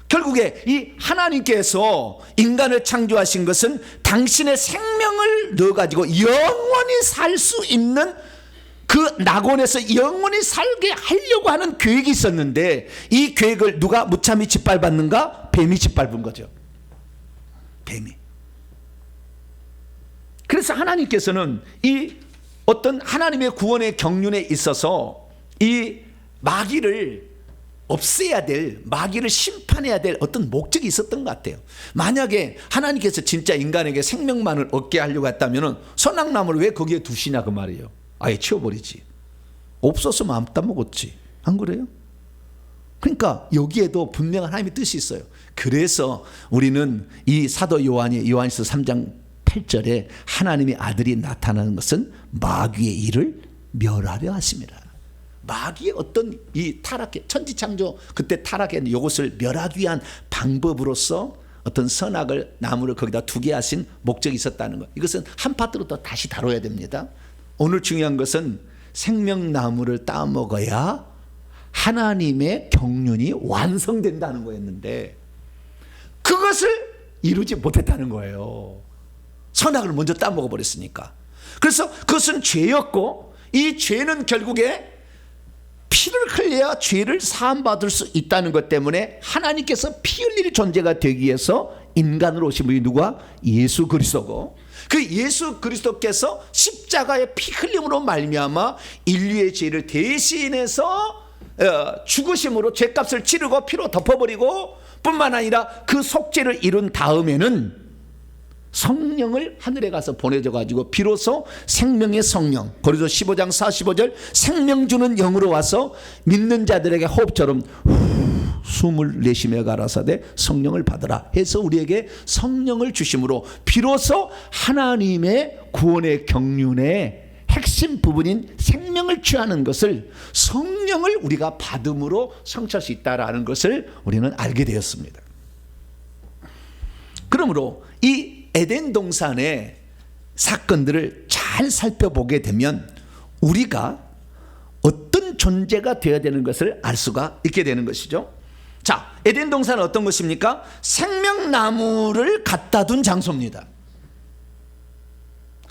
결국에 이 하나님께서 인간을 창조하신 것은 당신의 생명을 넣어가지고 영원히 살 수 있는 그 낙원에서 영원히 살게 하려고 하는 계획이 있었는데 이 계획을 누가 무참히 짓밟았는가? 뱀이 짓밟은 거죠. 뱀이. 그래서 하나님께서는 이 어떤 하나님의 구원의 경륜에 있어서 이 마귀를 없애야 될, 마귀를 심판해야 될 어떤 목적이 있었던 것 같아요. 만약에 하나님께서 진짜 인간에게 생명만을 얻게 하려고 했다면 선악나무를 왜 거기에 두시냐 그 말이에요. 아예 치워버리지. 없었으면 안 따먹었지. 안 그래요? 그러니까 여기에도 분명한 하나님의 뜻이 있어요. 그래서 우리는 이 사도 요한이 요한일서 3장 8절에 하나님의 아들이 나타나는 것은 마귀의 일을 멸하려 하심이라. 마귀의 어떤 이 타락의 천지창조 그때 타락의 이것을 멸하기 위한 방법으로서 어떤 선악을 나무를 거기다 두게 하신 목적이 있었다는 것. 이것은 한 파트로 또 다시 다뤄야 됩니다. 오늘 중요한 것은 생명나무를 따먹어야 하나님의 경륜이 완성된다는 거였는데 그것을 이루지 못했다는 거예요. 선악을 먼저 따먹어 버렸으니까. 그래서 그것은 죄였고 이 죄는 결국에 피를 흘려야 죄를 사함받을 수 있다는 것 때문에 하나님께서 피 흘릴 존재가 되기 위해서 인간으로 오신 분이 누가? 예수 그리스도고 그 예수 그리스도께서 십자가의 피 흘림으로 말미암아 인류의 죄를 대신해서 죽으심으로 죄값을 치르고 피로 덮어버리고 뿐만 아니라 그 속죄를 이룬 다음에는 성령을 하늘에 가서 보내줘가지고 비로소 생명의 성령 고린도서 15장 45절 생명 주는 영으로 와서 믿는 자들에게 호흡처럼 숨을 내쉬며 가라사대 성령을 받으라 해서 우리에게 성령을 주심으로 비로소 하나님의 구원의 경륜의 핵심 부분인 생명을 취하는 것을 성령을 우리가 받음으로 성취할 수 있다는 것을 우리는 알게 되었습니다. 그러므로 이 에덴 동산의 사건들을 잘 살펴보게 되면 우리가 어떤 존재가 되어야 되는 것을 알 수가 있게 되는 것이죠. 자, 에덴 동산은 어떤 것입니까? 생명나무를 갖다 둔 장소입니다.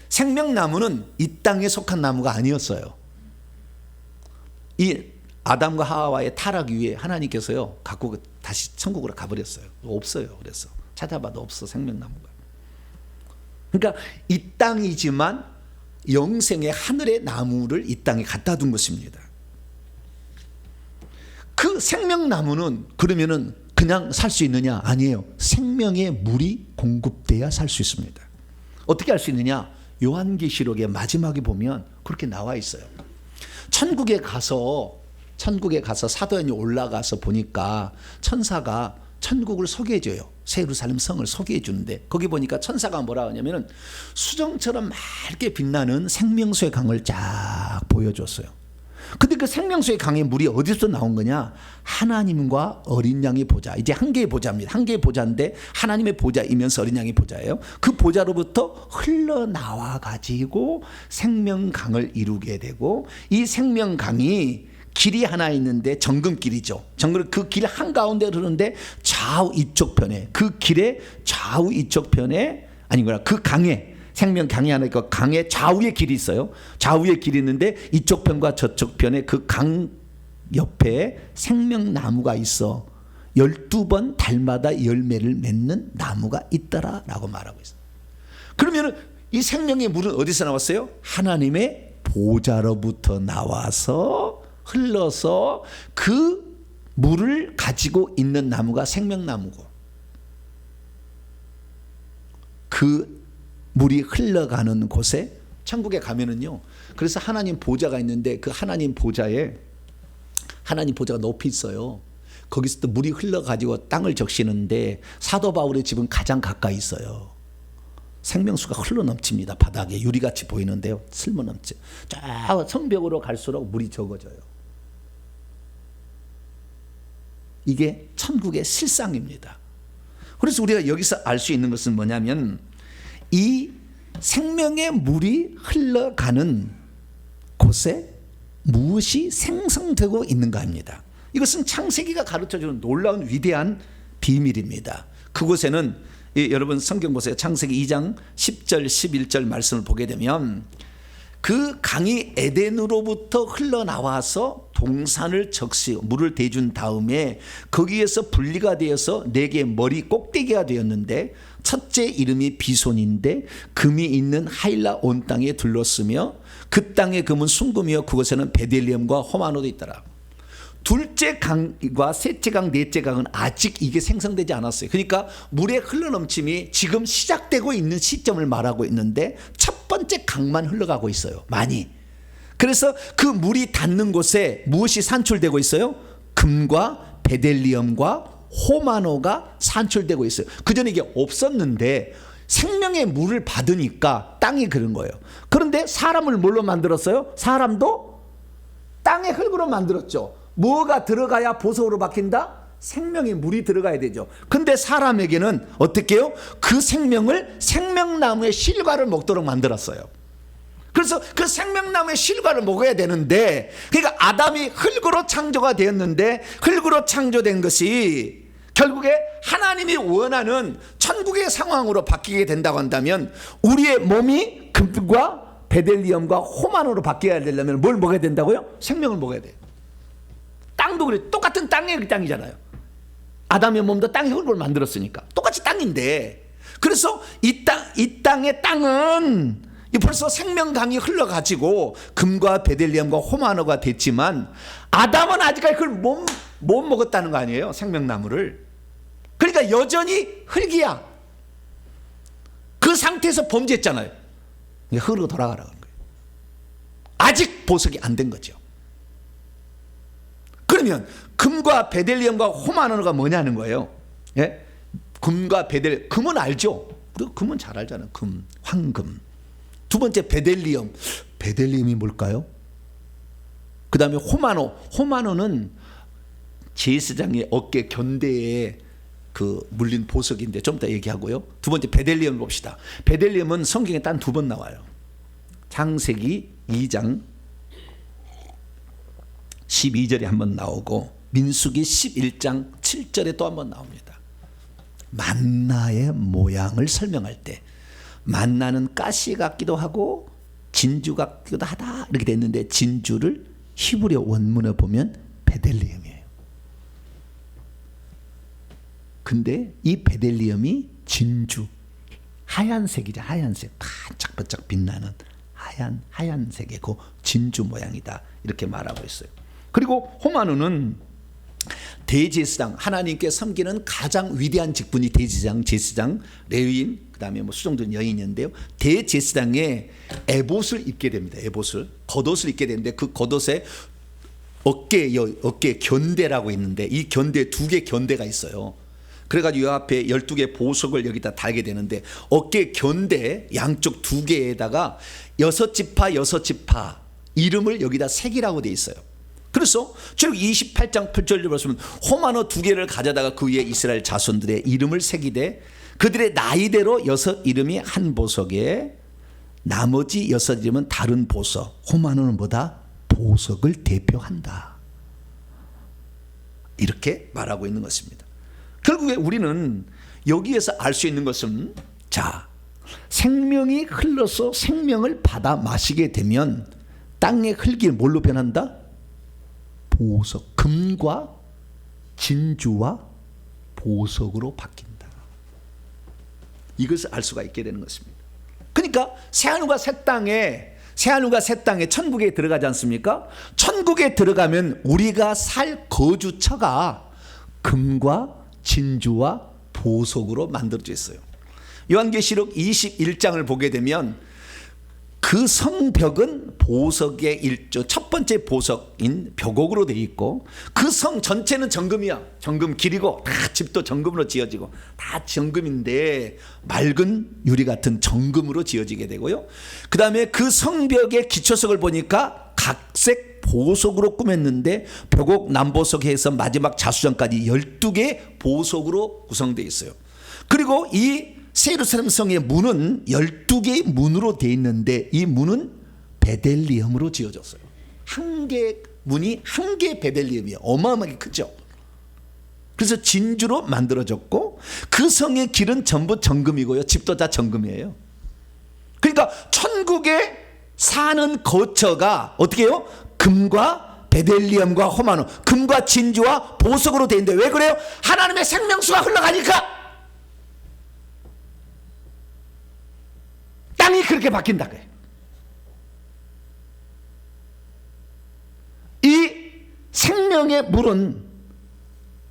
생명나무는 이 땅에 속한 나무가 아니었어요. 이 아담과 하와의 타락 이후에 하나님께서요 갖고 다시 천국으로 가버렸어요. 없어요. 그래서 찾아봐도 없어, 생명나무가. 그러니까 이 땅이지만 영생의 하늘의 나무를 이 땅에 갖다 둔 것입니다. 그 생명나무는 그러면은 그냥 살 수 있느냐? 아니에요. 생명의 물이 공급돼야 살 수 있습니다. 어떻게 할 수 있느냐? 요한계시록의 마지막에 보면 그렇게 나와 있어요. 천국에 가서 사도연이 올라가서 보니까 천사가 천국을 소개해줘요. 새 예루살렘 성을 소개해주는데 거기 보니까 천사가 뭐라 하냐면은 수정처럼 맑게 빛나는 생명수의 강을 쫙 보여줬어요. 근데 그 생명수의 강의 물이 어디서 나온 거냐? 하나님과 어린 양의 보좌. 이제 한 개의 보좌입니다. 한 개의 보좌인데 하나님의 보좌이면서 어린 양의 보좌예요. 그 보좌로부터 흘러나와 가지고 생명강을 이루게 되고, 이 생명강이 길이 하나 있는데 정금길이죠. 그 길 한가운데 흐르는데 좌우 이쪽 편에, 그 길의 좌우 이쪽 편에, 아니구나, 그 강에, 생명강이 하나 있고 강의 좌우에 길이 있어요. 좌우에 길이 있는데 이쪽 편과 저쪽 편에 그 강 옆에 생명나무가 있어 12번 달마다 열매를 맺는 나무가 있더라라고 말하고 있어요. 그러면 이 생명의 물은 어디서 나왔어요? 하나님의 보좌로부터 나와서 흘러서 그 물을 가지고 있는 나무가 생명나무고, 그 물이 흘러가는 곳에 천국에 가면은요, 그래서 하나님 보좌가 있는데 그 하나님 보좌가 높이 있어요. 거기서 또 물이 흘러가지고 땅을 적시는데 사도 바울의 집은 가장 가까이 있어요. 생명수가 흘러넘칩니다. 바닥에 유리같이 보이는데요, 쓸모넘쳐. 저 성벽으로 갈수록 물이 적어져요. 이게 천국의 실상입니다. 그래서 우리가 여기서 알 수 있는 것은 뭐냐면, 이 생명의 물이 흘러가는 곳에 무엇이 생성되고 있는가입니다. 이것은 창세기가 가르쳐주는 놀라운 위대한 비밀입니다. 그곳에는 여러분 성경 보세요. 창세기 2장 10절 11절 말씀을 보게 되면 그 강이 에덴으로부터 흘러나와서 동산을 적시 물을 대준 다음에 거기에서 분리가 되어서 네 개의 머리 꼭대기가 되었는데, 첫째 이름이 비손인데 금이 있는 하일라 온 땅에 둘렀으며 그 땅의 금은 순금이요 그곳에는 베델리엄과 호마노도 있더라. 둘째 강과 셋째 강, 넷째 강은 아직 이게 생성되지 않았어요. 그러니까 물의 흘러넘침이 지금 시작되고 있는 시점을 말하고 있는데 첫 번째 강만 흘러가고 있어요. 많이. 그래서 그 물이 닿는 곳에 무엇이 산출되고 있어요? 금과 베델리엄과 호마노가 산출되고 있어요. 그전에 이게 없었는데 생명의 물을 받으니까 땅이 그런 거예요. 그런데 사람을 뭘로 만들었어요? 사람도 땅의 흙으로 만들었죠. 뭐가 들어가야 보석으로 바뀐다? 생명의 물이 들어가야 되죠. 근데 사람에게는 어떻게 해요? 그 생명을 생명나무의 실과를 먹도록 만들었어요. 그래서 그 생명나무의 실과를 먹어야 되는데, 그러니까 아담이 흙으로 창조가 되었는데 흙으로 창조된 것이 결국에 하나님이 원하는 천국의 상황으로 바뀌게 된다고 한다면 우리의 몸이 금과 베델리엄과 호마노로 바뀌어야 되려면 뭘 먹어야 된다고요? 생명을 먹어야 돼요. 땅도 그래. 똑같은 땅이잖아요. 아담의 몸도 땅의 흙으로 만들었으니까 똑같이 땅인데, 그래서 이 땅의 땅은 벌써 생명강이 흘러가지고 금과 베델리엄과 호마노가 됐지만 아담은 아직까지 그걸 못 먹었다는 거 아니에요? 생명나무를. 그러니까 여전히 흙이야. 그 상태에서 범죄했잖아요. 흙으로 돌아가라는 거예요. 아직 보석이 안 된 거죠. 그러면 금과 베델리엄과 호마노가 뭐냐는 거예요. 예? 금과 금은 알죠. 우리가 금은 잘 알잖아요. 금, 황금. 두 번째 베델리엄이 뭘까요? 그 다음에 호마노는 제사장의 어깨 견대에 그 물린 보석인데 좀 이따 얘기하고요. 두 번째 베델리엄을 봅시다. 베델리엄은 성경에 단 2번 나와요. 창세기 2장 12절에 한번 나오고 민수기 11장 7절에 또 한번 나옵니다. 만나의 모양을 설명할 때 만나는 가시 같기도 하고 진주 같기도 하다 이렇게 됐는데 진주를 히브리어 원문에 보면 베델리엄이에요. 근데 이 베델리엄이 진주 하얀색이죠. 하얀색 반짝반짝 빛나는 하얀색의 그 진주 모양이다 이렇게 말하고 있어요. 그리고 호마노는 대제사장 하나님께 섬기는 가장 위대한 직분이 대제사장, 제사장, 레위인 그다음에 뭐 수종된 여인인데요. 대제사장에 에봇을 입게 됩니다. 에봇을 겉옷을 입게 되는데 그 겉옷에 어깨 견대라고 있는데 이 견대 2개 견대가 있어요. 그래가지고 이 앞에 12개 보석을 여기다 달게 되는데 어깨 견대 양쪽 2개에다가 6지파 이름을 여기다 새기라고 돼 있어요. 그래서 출애굽 28장 8절을 보시면 호마노 2개를 가져다가 그 위에 이스라엘 자손들의 이름을 새기되 그들의 나이대로 6 이름이 한 보석에 나머지 6 이름은 다른 보석. 호마노는 뭐다? 보석을 대표한다. 이렇게 말하고 있는 것입니다. 결국에 우리는 여기에서 알 수 있는 것은 자, 생명이 흘러서 생명을 받아 마시게 되면 땅의 흙이 뭘로 변한다? 보석, 금과 진주와 보석으로 바뀐다. 이것을 알 수가 있게 되는 것입니다. 그러니까 새하늘과 새 땅에 천국에 들어가지 않습니까? 천국에 들어가면 우리가 살 거주처가 금과 진주와 보석으로 만들어져 있어요. 요한계시록 21장을 보게 되면 그 성벽은 보석의 일조 첫 번째 보석인 벽옥으로 되어 있고 그 성 전체는 정금이야. 정금 길이고 다 집도 정금으로 지어지고 다 정금인데 맑은 유리 같은 정금으로 지어지게 되고요. 그 다음에 그 성벽의 기초석을 보니까 각색 보석으로 꾸몄는데 벽옥 남보석해서 마지막 자수정까지 12개 보석으로 구성되어 있어요. 그리고 이 예루살렘 성의 문은 12개의 문으로 되어 있는데 이 문은 베델리엄으로 지어졌어요. 한 개 문이 한 개 베델리엄이에요. 어마어마하게 크죠. 그래서 진주로 만들어졌고 그 성의 길은 전부 정금이고요. 집도 다 정금이에요. 그러니까 천국에 사는 거처가 어떻게 해요? 금과 베델리엄과 호마노, 금과 진주와 보석으로 되어 있는데 왜 그래요? 하나님의 생명수가 흘러가니까 땅이 그렇게 바뀐다 그래요. 이 생명의 물은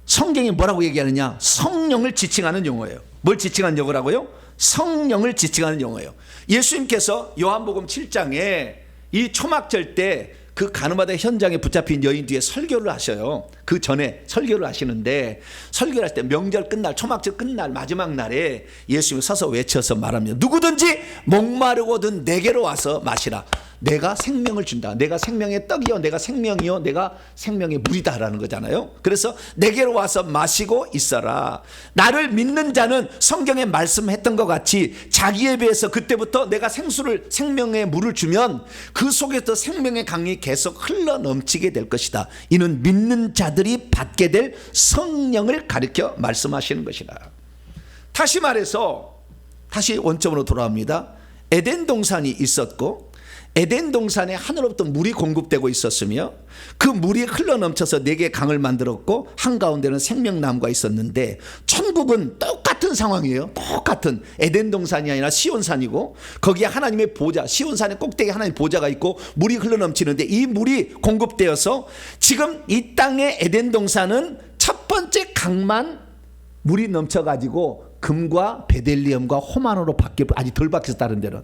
성경이 뭐라고 얘기하느냐? 성령을 지칭하는 용어예요. 뭘 지칭하는 용어라고요? 성령을 지칭하는 용어예요. 예수님께서 요한복음 7장에 이 초막절 때 그 가늠하다 현장에 붙잡힌 여인 뒤에 설교를 하셔요. 그 전에 설교를 하시는데 설교를 할 때 명절 끝날 초막절 끝날 마지막 날에 예수님이 서서 외쳐서 말합니다. 누구든지 목마르거든 내게로 와서 마시라. 내가 생명을 준다. 내가 생명의 떡이요 내가 생명이요 내가 생명의 물이다라는 거잖아요. 그래서 내게로 와서 마시고 있어라. 나를 믿는 자는 성경에 말씀했던 것 같이 자기에 비해서 그때부터 내가 생명의 물을 주면 그 속에서 생명의 강이 계속 흘러 넘치게 될 것이다. 이는 믿는 자들이 받게 될 성령을 가리켜 말씀하시는 것이다. 다시 말해서 다시 원점으로 돌아옵니다. 에덴 동산이 있었고 에덴 동산에 하늘로부터 물이 공급되고 있었으며 그 물이 흘러넘쳐서 4개 강을 만들었고 한가운데는 생명나무가 있었는데 천국은 똑같은 상황이에요. 똑같은 에덴 동산이 아니라 시온산이고 거기에 하나님의 보좌, 시온산의 꼭대기에 하나님의 보좌가 있고 물이 흘러넘치는데 이 물이 공급되어서 지금 이 땅의 에덴 동산은 첫 번째 강만 물이 넘쳐가지고 금과 베델리엄과 호마노로 바뀌어 아직 덜 바뀌었어 다른 데는.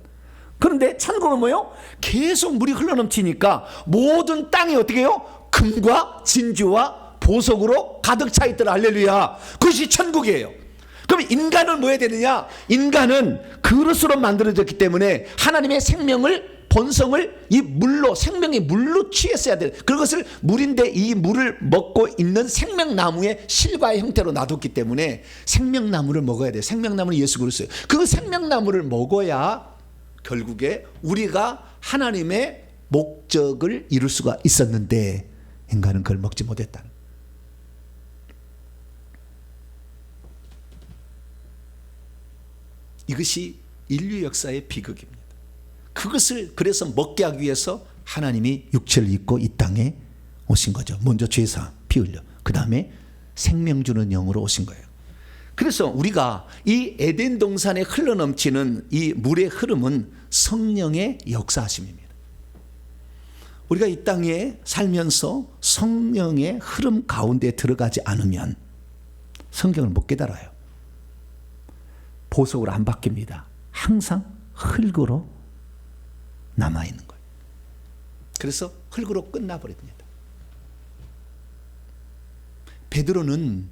그런데 천국은 뭐예요? 계속 물이 흘러넘치니까 모든 땅이 어떻게 해요? 금과 진주와 보석으로 가득 차 있더라. 할렐루야. 그것이 천국이에요. 그럼 인간은 뭐 해야 되느냐? 인간은 그릇으로 만들어졌기 때문에 하나님의 생명을 본성을 이 물로 생명의 물로 취했어야 돼. 그것을 물인데 이 물을 먹고 있는 생명나무의 실과의 형태로 놔뒀기 때문에 생명나무를 먹어야 돼. 생명나무는 예수 그리스도예요. 그 생명나무를 먹어야 결국에 우리가 하나님의 목적을 이룰 수가 있었는데 인간은 그걸 먹지 못했다. 이것이 인류 역사의 비극입니다. 그것을 그래서 먹게 하기 위해서 하나님이 육체를 입고 이 땅에 오신 거죠. 먼저 죄사 피 흘려, 그 다음에 생명 주는 영으로 오신 거예요. 그래서 우리가 이 에덴 동산에 흘러넘치는 이 물의 흐름은 성령의 역사하심입니다. 우리가 이 땅에 살면서 성령의 흐름 가운데 들어가지 않으면 성경을 못 깨달아요. 보석으로 안 바뀝니다. 항상 흙으로 남아있는 거예요. 그래서 흙으로 끝나버립니다. 베드로는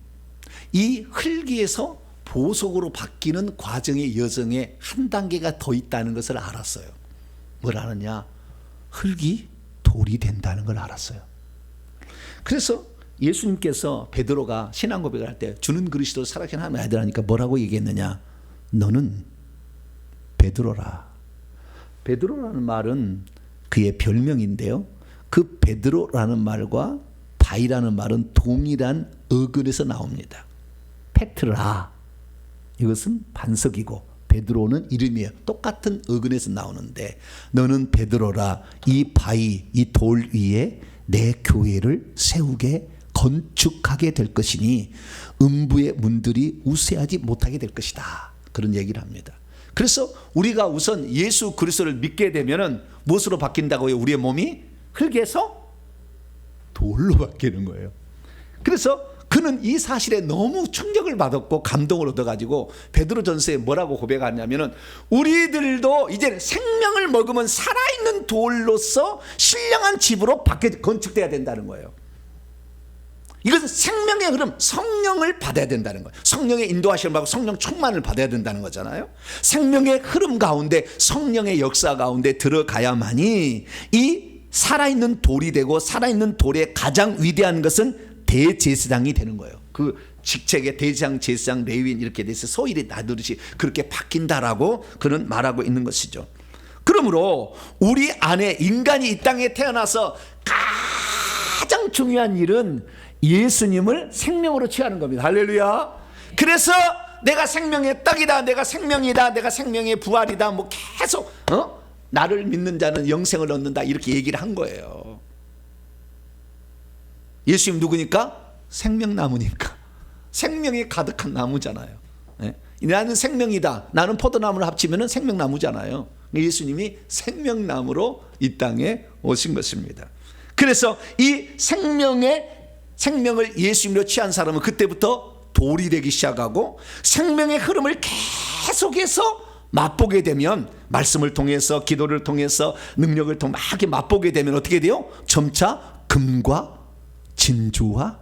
이 흙에서 보석으로 바뀌는 과정의 여정에 한 단계가 더 있다는 것을 알았어요. 뭘 알았냐? 흙이 돌이 된다는 걸 알았어요. 그래서 예수님께서 베드로가 신앙 고백을 할 때 주는 그리스도 살아계신 하나님의 아들 하니까 뭐라고 얘기했느냐? 너는 베드로라. 베드로라는 말은 그의 별명인데요, 그 베드로라는 말과 바이라는 말은 동일한 어근에서 나옵니다. 페트라, 이것은 반석이고 베드로는 이름이에요. 똑같은 어근에서 나오는데, 너는 베드로라, 이 바위, 이 돌 위에 내 교회를 세우게 건축하게 될 것이니 음부의 문들이 우세하지 못하게 될 것이다. 그런 얘기를 합니다. 그래서 우리가 우선 예수 그리스도를 믿게 되면은 무엇으로 바뀐다고요? 우리의 몸이 흙에서 돌로 바뀌는 거예요. 그래서 그는 이 사실에 너무 충격을 받았고 감동을 얻어가지고 베드로전서에 뭐라고 고백하냐면은 우리들도 이제 생명을 먹으면 살아있는 돌로서 신령한 집으로 건축돼야 된다는 거예요. 이것은 생명의 흐름, 성령을 받아야 된다는 거예요. 성령의 인도하심을 받고 성령 충만을 받아야 된다는 거잖아요. 생명의 흐름 가운데, 성령의 역사 가운데 들어가야만이 이 살아있는 돌이 되고, 살아있는 돌의 가장 위대한 것은 대제사장이 되는 거예요. 그 직책에 대제사장, 제사장, 레위인 이렇게 돼서 소일이 나누듯이 그렇게 바뀐다라고 그는 말하고 있는 것이죠. 그러므로 우리 안에 인간이 이 땅에 태어나서 가장 중요한 일은 예수님을 생명으로 취하는 겁니다. 할렐루야. 그래서 내가 생명의 떡이다, 내가 생명이다, 내가 생명의 부활이다, 뭐 계속 나를 믿는 자는 영생을 얻는다, 이렇게 얘기를 한 거예요. 예수님 누구니까? 생명나무니까. 생명이 가득한 나무잖아요. 네? 나는 생명이다, 나는 포도나무를 합치면 생명나무잖아요. 예수님이 생명나무로 이 땅에 오신 것입니다. 그래서 이 생명을 예수님으로 취한 사람은 그때부터 돌이 되기 시작하고, 생명의 흐름을 계속해서 맛보게 되면, 말씀을 통해서, 기도를 통해서, 능력을 통해 막 이렇게 맛보게 되면 어떻게 돼요? 점차 금과 진주와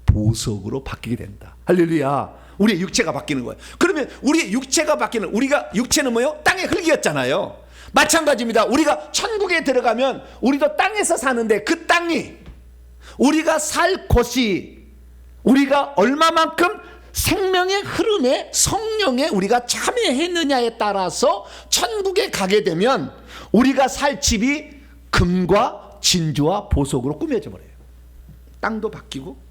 보석으로 바뀌게 된다. 할렐루야. 우리의 육체가 바뀌는 거예요. 그러면 우리의 육체가 바뀌는, 우리가 육체는 뭐예요? 땅의 흙이었잖아요. 마찬가지입니다. 우리가 천국에 들어가면 우리도 땅에서 사는데, 그 땅이 우리가 살 곳이 우리가 얼마만큼 생명의 흐름에, 성령에 우리가 참여했느냐에 따라서 천국에 가게 되면 우리가 살 집이 금과 진주와 보석으로 꾸며져 버려요. 땅도 바뀌고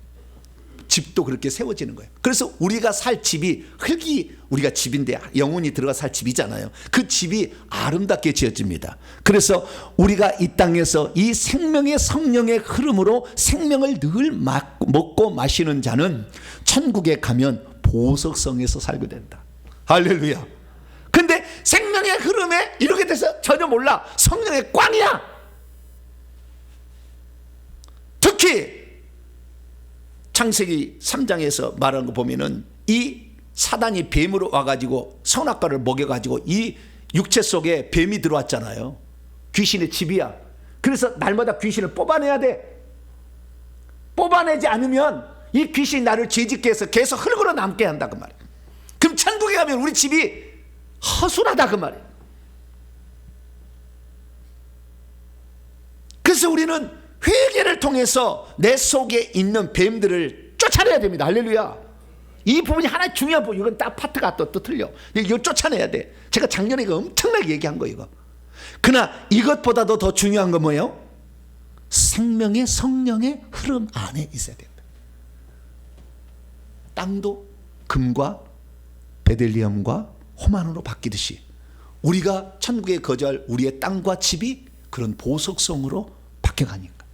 집도 그렇게 세워지는 거예요. 그래서 우리가 살 집이, 흙이 우리가 집인데 영혼이 들어가 살 집이잖아요. 그 집이 아름답게 지어집니다. 그래서 우리가 이 땅에서 이 생명의 성령의 흐름으로 생명을 늘 먹고 마시는 자는 천국에 가면 보석성에서 살게 된다. 할렐루야. 근데 생명의 흐름에 이렇게 돼서 전혀 몰라. 성령의 꽝이야. 특히 창세기 3장에서 말하는 거 보면은 이 사단이 뱀으로 와가지고 선악과를 먹여가지고 이 육체 속에 뱀이 들어왔잖아요. 귀신의 집이야. 그래서 날마다 귀신을 뽑아내야 돼. 뽑아내지 않으면 이 귀신이 나를 죄짓게 해서 계속 흙으로 남게 한다 그 말이에요. 그럼 천국에 가면 우리 집이 허술하다 그 말이에요. 그래서 우리는 회개를 통해서 내 속에 있는 뱀들을 쫓아내야 됩니다. 할렐루야. 이 부분이 하나 중요한 부분. 이건 딱 파트가 또 틀려. 이거 쫓아내야 돼. 제가 작년에 이거 엄청나게 얘기한 거 이거. 그러나 이것보다도 더 중요한 건 뭐예요? 생명의 성령의 흐름 안에 있어야 된다. 땅도 금과 베들리엄과 호만으로 바뀌듯이 우리가 천국에 거주할 우리의 땅과 집이 그런 보석성으로 바뀌어가니까.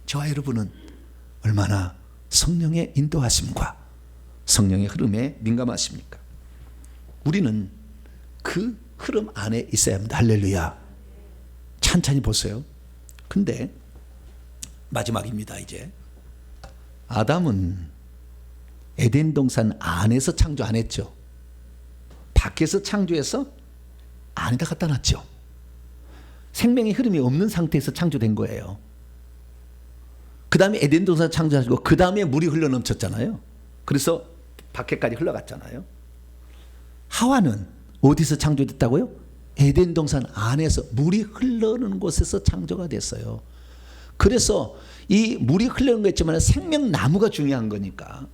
저와 여러분은 얼마나 성령의 인도하심과 성령의 흐름에 민감하십니까? 우리는 그 흐름 안에 있어야 합니다. 할렐루야. 찬찬히 보세요. 근데 마지막입니다. 이제 아담은 에덴 동산 안에서 창조 안 했죠. 밖에서 창조해서 안에다 갖다 놨죠. 생명의 흐름이 없는 상태에서 창조된 거예요. 그 다음에 에덴 동산 창조하시고 그 다음에 물이 흘러넘쳤잖아요. 그래서 밖에까지 흘러갔잖아요. 하와는 어디서 창조됐다고요? 에덴 동산 안에서 물이 흐르는 곳에서 창조가 됐어요. 그래서 이 물이 흐르는 거 있지만 생명나무가 중요한 거니까.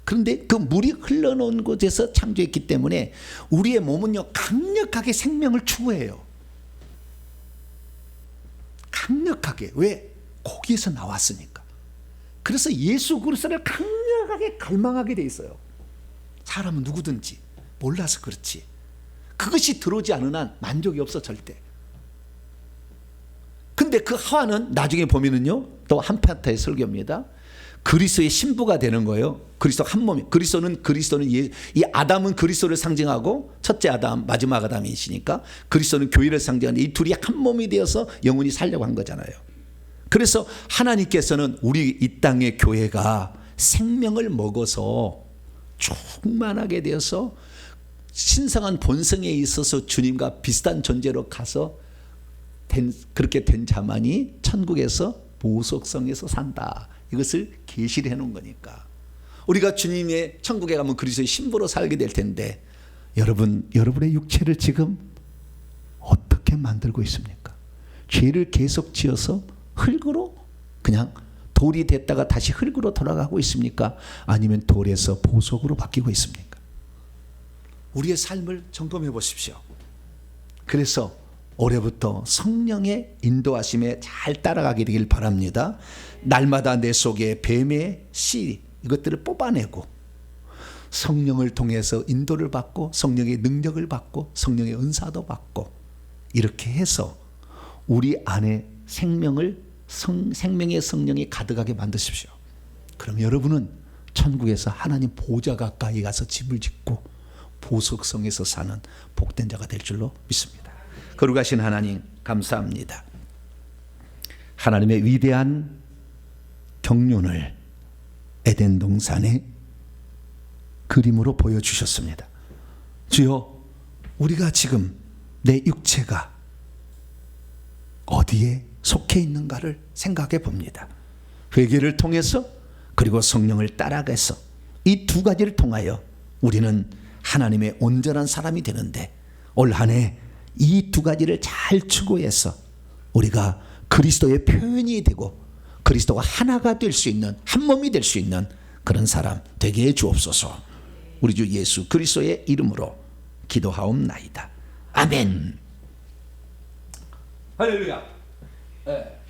그런데 그 물이 흘러놓은 곳에서 창조했기 때문에 우리의 몸은요 강력하게 생명을 추구해요. 강력하게. 왜? 거기에서 나왔으니까. 그래서 예수 그리스도를 강력하게 갈망하게 돼 있어요. 사람은 누구든지 몰라서 그렇지. 그것이 들어오지 않은 한 만족이 없어 절대. 근데 그 하와는 나중에 보면은요 또 한편타의 설교입니다. 그리스도의 신부가 되는 거예요. 그리스도 한 몸이. 그리스도는 이 아담은 그리스도를 상징하고 첫째 아담, 마지막 아담이시니까 그리스도는 교회를 상징하는 이 둘이 한 몸이 되어서 영원히 살려고 한 거잖아요. 그래서 하나님께서는 우리 이 땅의 교회가 생명을 먹어서 충만하게 되어서 신성한 본성에 있어서 주님과 비슷한 존재로 가서 그렇게 된 자만이 천국에서 보석성에서 산다. 이것을 계시를 해놓은 거니까. 우리가 주님의 천국에 가면 그리스도의 신부로 살게 될 텐데 여러분의 육체를 지금 어떻게 만들고 있습니까? 죄를 계속 지어서 흙으로 그냥 돌이 됐다가 다시 흙으로 돌아가고 있습니까? 아니면 돌에서 보석으로 바뀌고 있습니까? 우리의 삶을 점검해 보십시오. 그래서 올해부터 성령의 인도하심에 잘 따라가게 되길 바랍니다. 날마다 내 속에 뱀의 씨 이것들을 뽑아내고 성령을 통해서 인도를 받고 성령의 능력을 받고 성령의 은사도 받고 이렇게 해서 우리 안에 생명의 성령이 가득하게 만드십시오. 그럼 여러분은 천국에서 하나님 보좌 가까이 가서 집을 짓고 보석성에서 사는 복된 자가 될 줄로 믿습니다. 거룩하신 하나님 감사합니다. 하나님의 위대한 경륜을 에덴 동산의 그림으로 보여주셨습니다. 주여, 우리가 지금 내 육체가 어디에 속해 있는가를 생각해 봅니다. 회개를 통해서 그리고 성령을 따라가서 이 두 가지를 통하여 우리는 하나님의 온전한 사람이 되는데 올 한 해 이 두 가지를 잘 추구해서 우리가 그리스도의 표현이 되고 그리스도가 하나가 될 수 있는 한 몸이 될 수 있는 그런 사람 되게 해 주옵소서. 우리 주 예수 그리스도의 이름으로 기도하옵나이다. 아멘. 할렐루야. 네.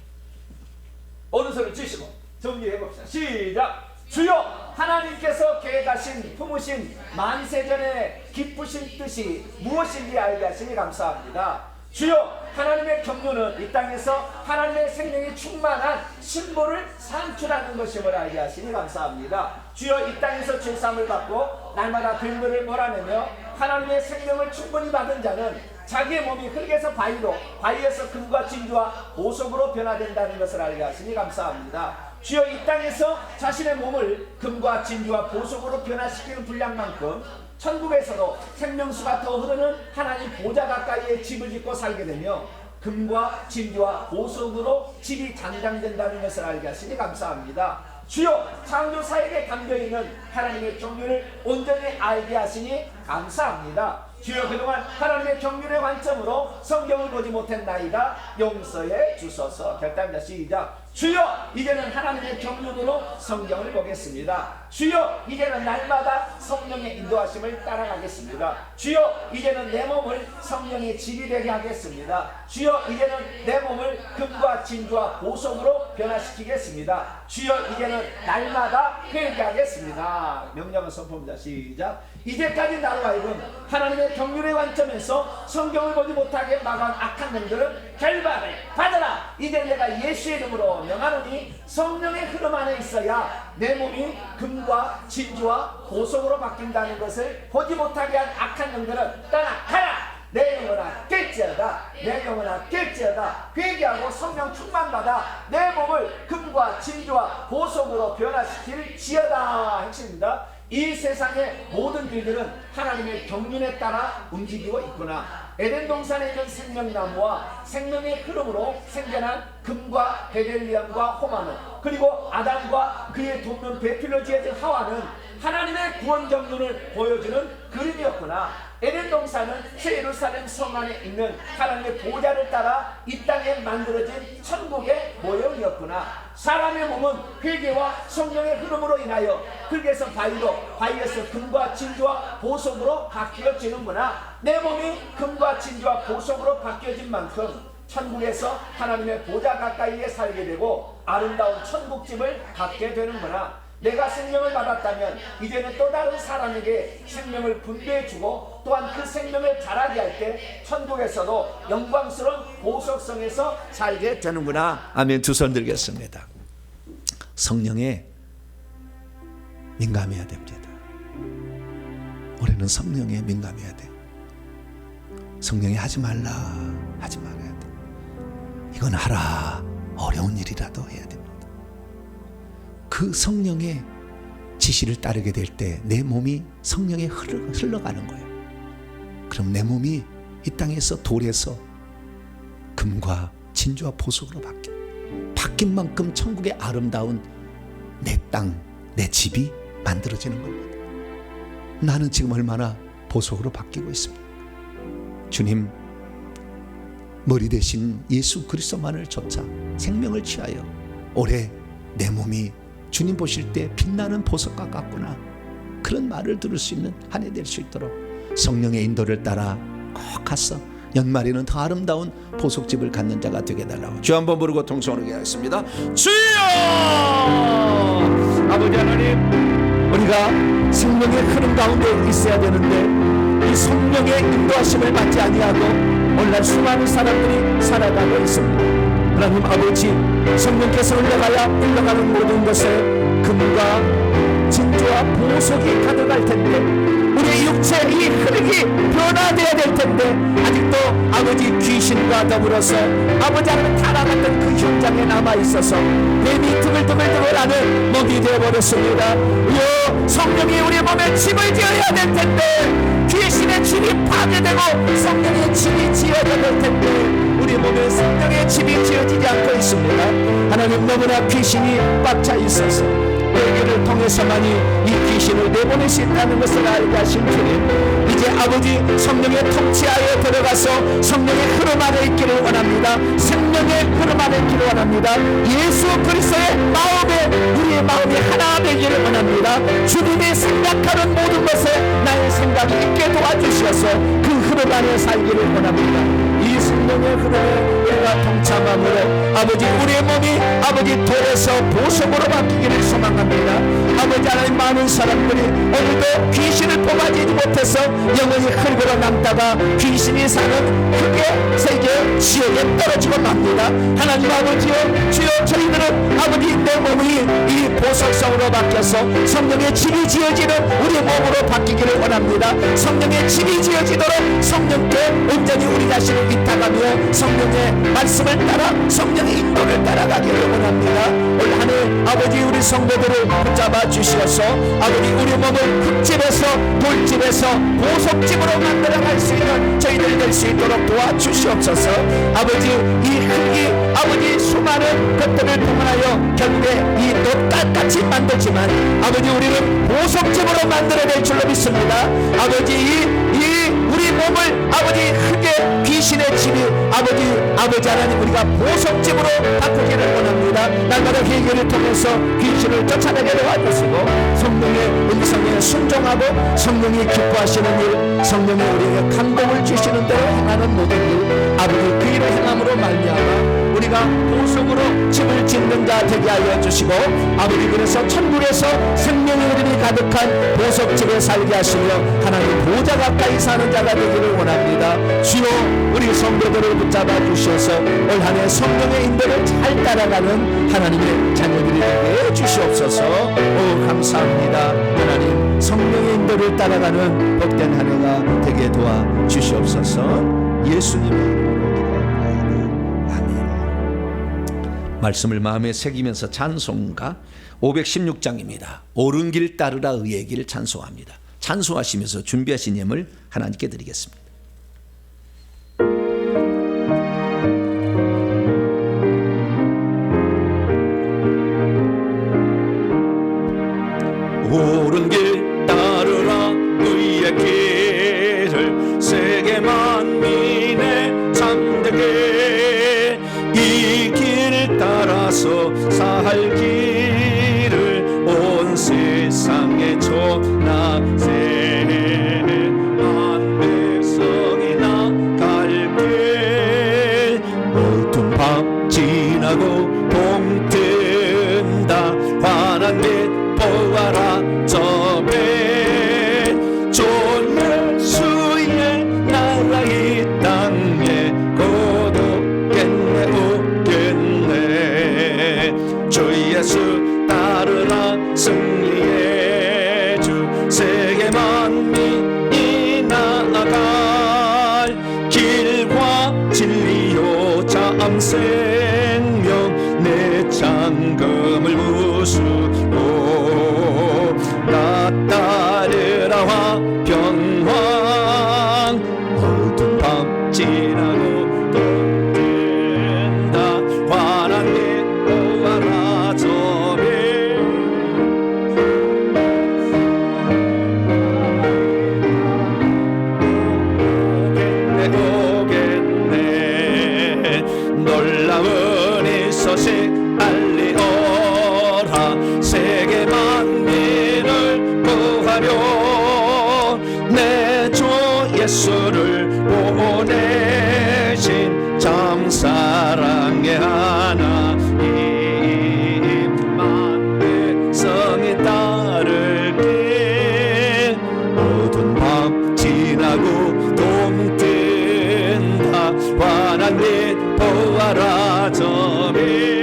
오른손을 쥐시고 정리해 봅시다. 시작. 주여, 하나님께서 계획하신 품으신 만세전의 기쁘신 뜻이 무엇인지 알게 하시니 감사합니다. 주여, 하나님의 경륜은 이 땅에서 하나님의 생명이 충만한 신부를 산출하는 것임을 알게 하시니 감사합니다. 주여, 이 땅에서 죄사함을 받고 날마다 뱀들을 몰아내며 하나님의 생명을 충분히 받은 자는 자기의 몸이 흙에서 바위로, 바위에서 금과 진주와 보석으로 변화된다는 것을 알게 하시니 감사합니다. 주여, 이 땅에서 자신의 몸을 금과 진주와 보석으로 변화시키는 분량만큼 천국에서도 생명수가 더 흐르는 하나님 보좌 가까이에 집을 짓고 살게 되며 금과 진주와 보석으로 집이 장장된다는 것을 알게 하시니 감사합니다. 주여, 창조사역에 담겨있는 하나님의 경륜을 온전히 알게 하시니 감사합니다. 주여, 그동안 하나님의 경륜의 관점으로 성경을 보지 못했나이다. 용서해 주소서. 결단자 시작. 주여, 이제는 하나님의 경륜으로 성경을 보겠습니다. 주여, 이제는 날마다 성령의 인도하심을 따라가겠습니다. 주여, 이제는 내 몸을 성령의 집이 되게 하겠습니다. 주여, 이제는 내 몸을 금과 진주와 보석으로 변화시키겠습니다. 주여, 이제는 날마다 회개하겠습니다. 명령을 선포합니다. 시작. 이제까지 나로 하여금 하나님의 경륜의 관점에서 성경을 보지 못하게 막아온 악한 놈들은 결박을 받아라. 이제 내가 예수의 이름으로 명하노니 성령의 흐름 안에 있어야 내 몸이 금과 진주와 보석으로 바뀐다는 것을 보지 못하게 한 악한 놈들은 떠나가라. 내 영혼아 깰지어다. 내 영혼아 깰지어다. 회개하고 성령 충만받아 내 몸을 금과 진주와 보석으로 변화시킬 지어다. 핵심입니다. 이 세상의 모든 일들은 하나님의 경륜에 따라 움직이고 있구나. 에덴 동산에 있는 생명나무와 생명의 흐름으로 생겨난 금과 베델리엄과 호마노, 그리고 아담과 그의 돕는 배필로 지어진 하와는 하나님의 구원 경륜을 보여주는 그림이었구나. 에덴 동산은 새 예루살렘 성 안에 있는 하나님의 보좌를 따라 이 땅에 만들어진 천국의 모형이었구나. 사람의 몸은 회개와 성령의 흐름으로 인하여 흙에서 바위로, 바위에서 금과 진주와 보석으로 바뀌어지는구나. 내 몸이 금과 진주와 보석으로 바뀌어진 만큼 천국에서 하나님의 보좌 가까이에 살게 되고 아름다운 천국집을 갖게 되는구나. 내가 생명을 받았다면 이제는 또 다른 사람에게 생명을 분배해주고 또한 그 생명을 자라게 할 때 천국에서도 영광스러운 보석성에서 살게 되는구나. 아멘. 두 손 들겠습니다. 성령에 민감해야 됩니다. 우리는 성령에 민감해야 돼. 성령이 하지 말라, 하지 말아야 돼. 이건 하라, 어려운 일이라도 해야 됩니다. 그 성령의 지시를 따르게 될 때 내 몸이 성령에 흘러가는 거예요. 그럼 내 몸이 이 땅에서 돌에서 금과 진주와 보석으로 바뀐 만큼 천국의 아름다운 내 땅, 내 집이 만들어지는 겁니다. 나는 지금 얼마나 보석으로 바뀌고 있습니다. 주님, 머리 대신 예수 그리스도만을 좇아 생명을 취하여 올해 내 몸이 주님 보실 때 빛나는 보석과 같구나, 그런 말을 들을 수 있는 한 해 될 수 있도록 성령의 인도를 따라 꼭 가서 연말에는 더 아름다운 보석집을 갖는 자가 되게 해달라고 주 한번 부르고 통성으로 기도하겠습니다. 주여! 아버지 하나님, 우리가 생명의 흐름 가운데 있어야 되는데 이 성령의 인도하심을 받지 아니하고 오늘날 수많은 사람들이 살아가고 있습니다. 하나님 아버지, 성령께서 흘러가는 모든 것에 금과 진주와 보석이 가득할 텐데 우리의 육체 이 흙이 변화되어야 될 텐데 아직도 아버지 귀신과 더불어서 아버지 하나님 타락했던 그 현장에 남아있어서 뱀이 드글드글드글하는 몸이 되어버렸습니다. 성령이 우리 몸에 집을 지어야 될 텐데 귀신의 집이 파괴되고 성령의 집이 지어야 될 텐데 우리 몸에 성령의 집이 지어지지 않고 있습니다. 하나님, 너무나 귀신이 꽉 차 있어서 회개를 통해서만이 이 귀신을 내보낼 수 있다는 것을 알게 하신 주님, 이제 아버지 성령의 통치하에 들어가서 성령의 흐름 안에 있기를 원합니다. 생명의 흐름 안에 있기를 원합니다. 예수 그리스도의 마음에 우리의 마음이 하나 되기를 원합니다. 주님이 생각하는 모든 것에 나의 생각이 있게 도와주셔서 그 흐름 안에 살기를 원합니다. 이 성령의 흐름에 내가 동참함으로 아버지 우리의 몸이 아버지 돌에서 보석으로 바뀌기를 소망합니다. 아버지 하나님, 많은 사람들이 오늘도 귀신을 뽑아내지 못해서 영원히 흙으로 남다가 귀신이 사는 흙의 세계 지옥에 떨어지고 맙니다. 하나님 아버지여, 주여, 저희들은 아버지 내 몸이 이 보석성으로 바뀌어서 성령의 집이 지어지는 우리 몸으로 바뀌기를 원합니다. 성령의 집이 지어지도록 성령께 온전히 우리 자신을 위탁하며 성령의 말씀을 따라 성령의 인도를 따라가기를 원합니다. 올 한 해 아버지 우리 성도들을 붙잡아 주시어서 아버지 우리 몸을 흙집에서 돌집에서 보석집으로 만들어갈 수 있는 저희들 될 수 있도록 도와주시옵소서. 아버지 이 흙이 아버지 수많은 것들을 동원하여 결국에 이 놋같이 만들지만 아버지 우리는 보석집으로 만들어야 될 줄로 믿습니다. 아버지 이 우리 몸을 아버지 흙의 귀신의 집이 아버지 하나님 우리가 보석집으로 바꾸기를 원합니다. 날마다 회개를 통해서 귀신을 쫓아내게 도와주시고 성령의 음성에 순종하고 성령이 기뻐하시는 일, 성령이 우리에게 감동을 주시는 대로 행하는 모든 일, 아버지 그 일을 행함으로 말미암아 우리 우리가 보석으로 집을 짓는 자 되게 하여 주시고 아버지 그래서 천국에서 생명의 흐름이 가득한 보석집에 살게 하시며 하나님 보좌 가까이 사는 자가 되기를 원합니다. 주여 우리 성도들을 붙잡아 주셔서 올 한 해 성령의 인도를 잘 따라가는 하나님의 자녀들이 되게 해 주시옵소서. 오 감사합니다. 하나님 성령의 인도를 따라가는 복된 한 해가 되게 도와 주시옵소서. 예수님의 이름으로 기도합니다. 아멘. 말씀을 마음에 새기면서 찬송가 516장입니다. 옳은 길 따르라 의의 길 찬송합니다. 찬송하시면서 준비하신 예물 하나님께 드리겠습니다. 옳은 길 따르라 의의 길을 세계 만민의 참되게 이 길 따라서 살 길을 온 세상에 전하세 한 백성이 나갈길 어두운 밤 지나고 봄 뜬다 환한 빛 보아라 저배 좋은 예수의 나라 이 땅에 고독겠네 오겠네 주 예수 따르라 승리의 주 세계 만민이 나아갈 길과 진리요 참 생명 내 장금을 부수고 나 따르라 화평왕 어두운 밤 지나고 또 뜬다 환한 빛 보아라 저배 오겠네 놀라운 이 소식 알리오라 세계 만민을 구하려 내 주 예수를 보내신 참 사랑의 하나님 만 백성이 따를 길 어두운 밤 지나고 봄 뜬다 환한 빛 보아라 저비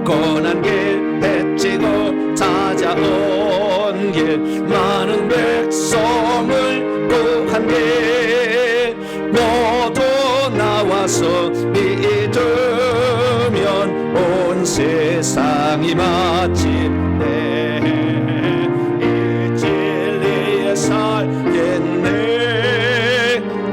고난 길 헤치고 찾아온 길 많은 백성을 구한 길 모두 나와서 믿으면 온 세상이 마침내 이 진리에 살겠네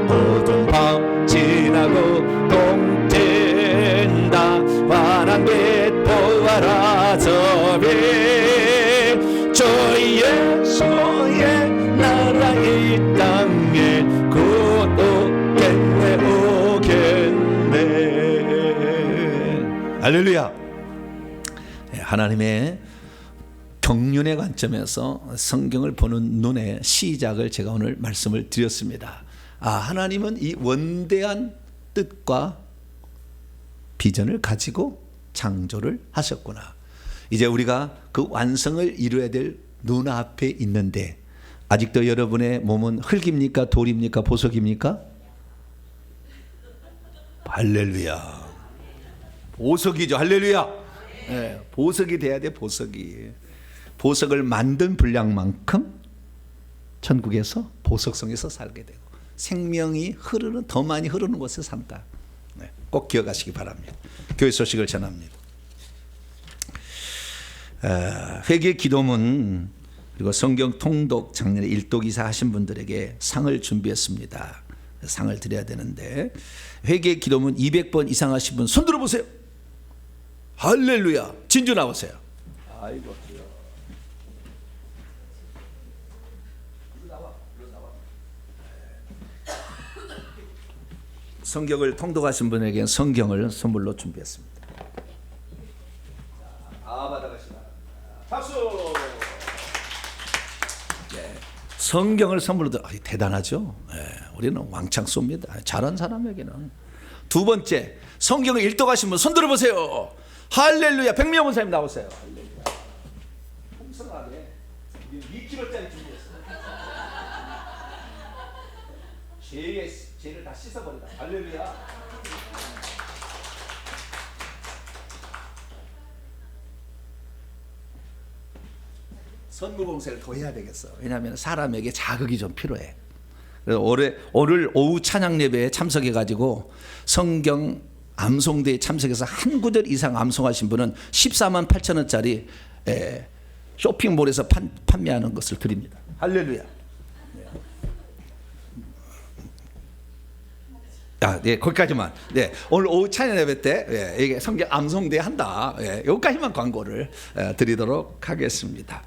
어두운 밤 지나고 봄 뜬다 환한 빛 보아라 저비 주 예수의 나라 이 땅에 곧 오겠네 오겠네. 할렐루야. 하나님의 경륜의 관점에서 성경을 보는 눈의 시작을 제가 오늘 말씀을 드렸습니다. 하나님은 이 원대한 뜻과 비전을 가지고 창조를 하셨구나. 이제 우리가 그 완성을 이루어야 될 눈앞에 있는데 아직도 여러분의 몸은 흙입니까? 돌입니까? 보석입니까? 할렐루야. 보석이죠. 할렐루야. 네, 보석이 돼야 돼. 보석이. 보석을 만든 분량만큼 천국에서 보석성에서 살게 되고 생명이 흐르는 더 많이 흐르는 곳에 산다. 네, 꼭 기억하시기 바랍니다. 교회 소식을 전합니다. 회개 기도문 그리고 성경 통독 작년에 일독이사 하신 분들에게 상을 준비했습니다. 상을 드려야 되는데 회개 기도문 200번 이상 하신 분 손 들어보세요. 할렐루야. 진주 나오세요. 아이고. 성경을 통독하신 분에게 성경을 선물로 준비했습니다. 받아가시다. 박수. 성경을 선물로 대단하죠. 우리는 왕창 쏩니다. 잘한 사람에게는. 두 번째, 성경을 읽도가신 분 손 들어보세요. 할렐루야. 백미영 원사님 나오세요. 할렐루야. 풍성하게 2kg짜리 준비했어요. 죄를 다 씻어버리다. 할렐루야. 선무봉사를 더 해야 되겠어. 왜냐하면 사람에게 자극이 좀 필요해. 그래서 오늘 오후 찬양 예배에 참석해 가지고 성경 암송대에 참석해서 한 구절 이상 암송하신 분은 14만 8천 원짜리 쇼핑몰에서 판매하는 것을 드립니다. 할렐루야. 네, 거기까지만. 네, 오늘 오후 찬양 예배 때 이게 성경 암송대 한다. 여기까지만 광고를 드리도록 하겠습니다.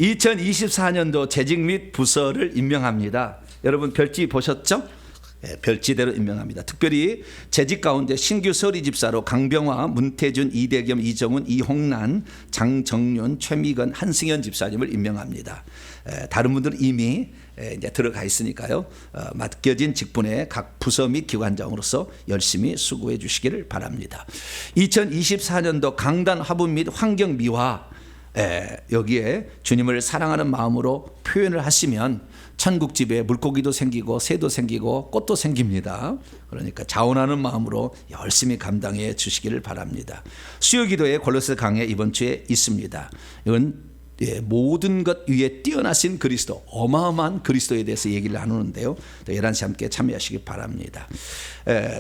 2024년도 재직 및 부서를 임명합니다. 여러분 별지 보셨죠? 별지대로 임명합니다. 특별히 재직 가운데 신규 서리 집사로 강병화, 문태준, 이대겸, 이정훈, 이홍란, 장정윤, 최미건, 한승현 집사님을 임명합니다. 다른 분들은 이미 이제 들어가 있으니까요. 맡겨진 직분에 각 부서 및 기관장으로서 열심히 수고해 주시기를 바랍니다. 2024년도 강단 화분 및 환경 미화, 여기에 주님을 사랑하는 마음으로 표현을 하시면 천국집에 물고기도 생기고 새도 생기고 꽃도 생깁니다. 그러니까 자원하는 마음으로 열심히 감당해 주시기를 바랍니다. 수요기도회 골로새 강해 이번 주에 있습니다. 이건 모든 것 위에 뛰어나신 그리스도, 어마어마한 그리스도에 대해서 얘기를 나누는데요. 11시 함께 참여하시기 바랍니다.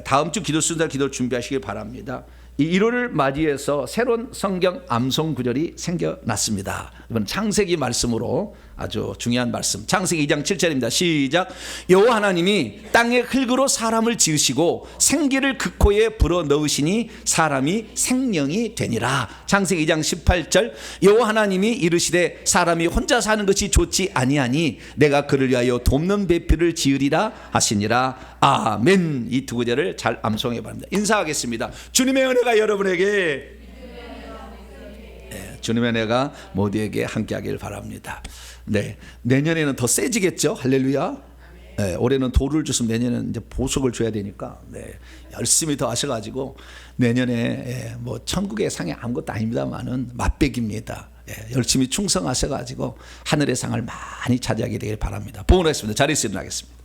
다음 주 기도 순서 기도를 준비하시기 바랍니다. 이 1월을 맞이해서 새로운 성경 암송 구절이 생겨났습니다. 이번 창세기 말씀으로 아주 중요한 말씀, 창세기 2장 7절입니다. 시작. 여호와 하나님이 땅의 흙으로 사람을 지으시고 생기를 그 코에 불어 넣으시니 사람이 생명이 되니라. 창세기 2장 18절. 여호와 하나님이 이르시되 사람이 혼자 사는 것이 좋지 아니하니 내가 그를 위하여 돕는 배필을 지으리라 하시니라. 아멘. 이 두 구절을 잘 암송해 바랍니다. 인사하겠습니다. 주님의 은혜가 여러분에게, 주님의 은혜가 모두에게 함께하길 바랍니다. 네, 내년에는 더 세지겠죠. 할렐루야. 올해는 도를 줬으면 내년에는 이제 보석을 줘야 되니까 열심히 더 하셔가지고 내년에 뭐 천국의 상이 아무것도 아닙니다만은 맛배기입니다. 열심히 충성하셔가지고 하늘의 상을 많이 차지하게 되길 바랍니다. 봉헌하겠습니다. 자리에서 일어나겠습니다.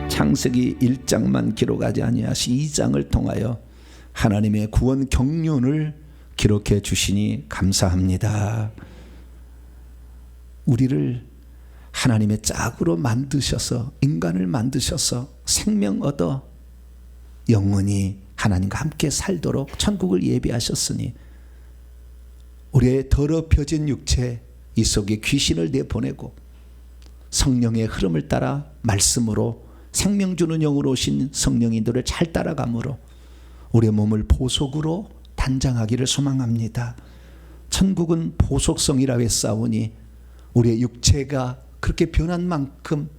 창세기 1장만 기록하지 아니하시 2장을 통하여 하나님의 구원 경륜을 기록해 주시니 감사합니다. 우리를 하나님의 짝으로 만드셔서, 인간을 만드셔서 생명 얻어 영원히 하나님과 함께 살도록 천국을 예비하셨으니 우리의 더럽혀진 육체 이 속에 귀신을 내보내고 성령의 흐름을 따라 말씀으로 생명 주는 영으로 오신 성령인들을 잘 따라가므로 우리의 몸을 보석으로 단장하기를 소망합니다. 천국은 보석성이라 했사오니 우리의 육체가 그렇게 변한 만큼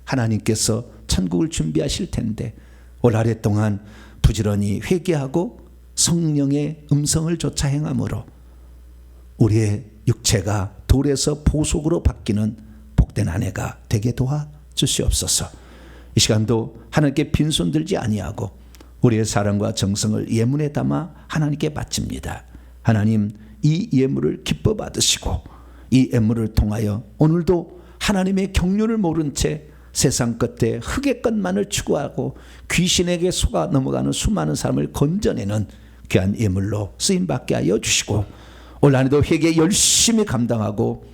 하나님께서 천국을 준비하실 텐데 올 한 해 동안 부지런히 회개하고 성령의 음성을 좇아 행함으로 우리의 육체가 돌에서 보석으로 바뀌는 복된 한 해가 되게 도와 주시옵소서. 이 시간도 하나님께 빈손 들지 아니하고 우리의 사랑과 정성을 예문에 담아 하나님께 바칩니다. 하나님, 이 예물을 기뻐 받으시고 이 예물을 통하여 오늘도 하나님의 경륜을 모른 채 세상 끝에 흙의 것만을 추구하고 귀신에게 속아 넘어가는 수많은 사람을 건져내는 귀한 예물로 쓰임받게 하여 주시고 올 한해도 회개 열심히 감당하고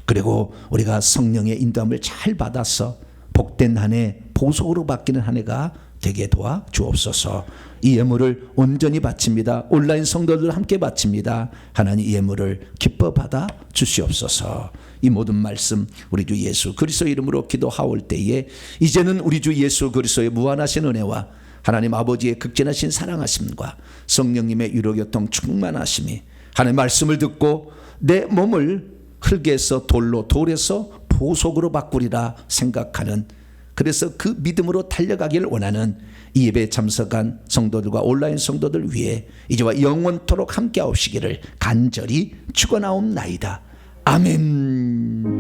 그리고 우리가 성령의 인도함을 잘 받아서 복된 한 해 보석으로 바뀌는 한 해가 되게 도와 주옵소서. 이 예물을 온전히 바칩니다. 온라인 성도들 함께 바칩니다. 하나님 이 예물을 기뻐 받아 주시옵소서. 이 모든 말씀 우리 주 예수 그리스도 이름으로 기도하올 때에 이제는 우리 주 예수 그리스도의 무한하신 은혜와 하나님 아버지의 극진하신 사랑하심과 성령님의 유로교통 충만하심이 하나님 말씀을 듣고 내 몸을 흙에서 돌에서 보석으로 바꾸리라 생각하는, 그래서 그 믿음으로 달려가기를 원하는 이 예배에 참석한 성도들과 온라인 성도들 위해 이제와 영원토록 함께 하옵시기를 간절히 축원하옵나이다. 아멘.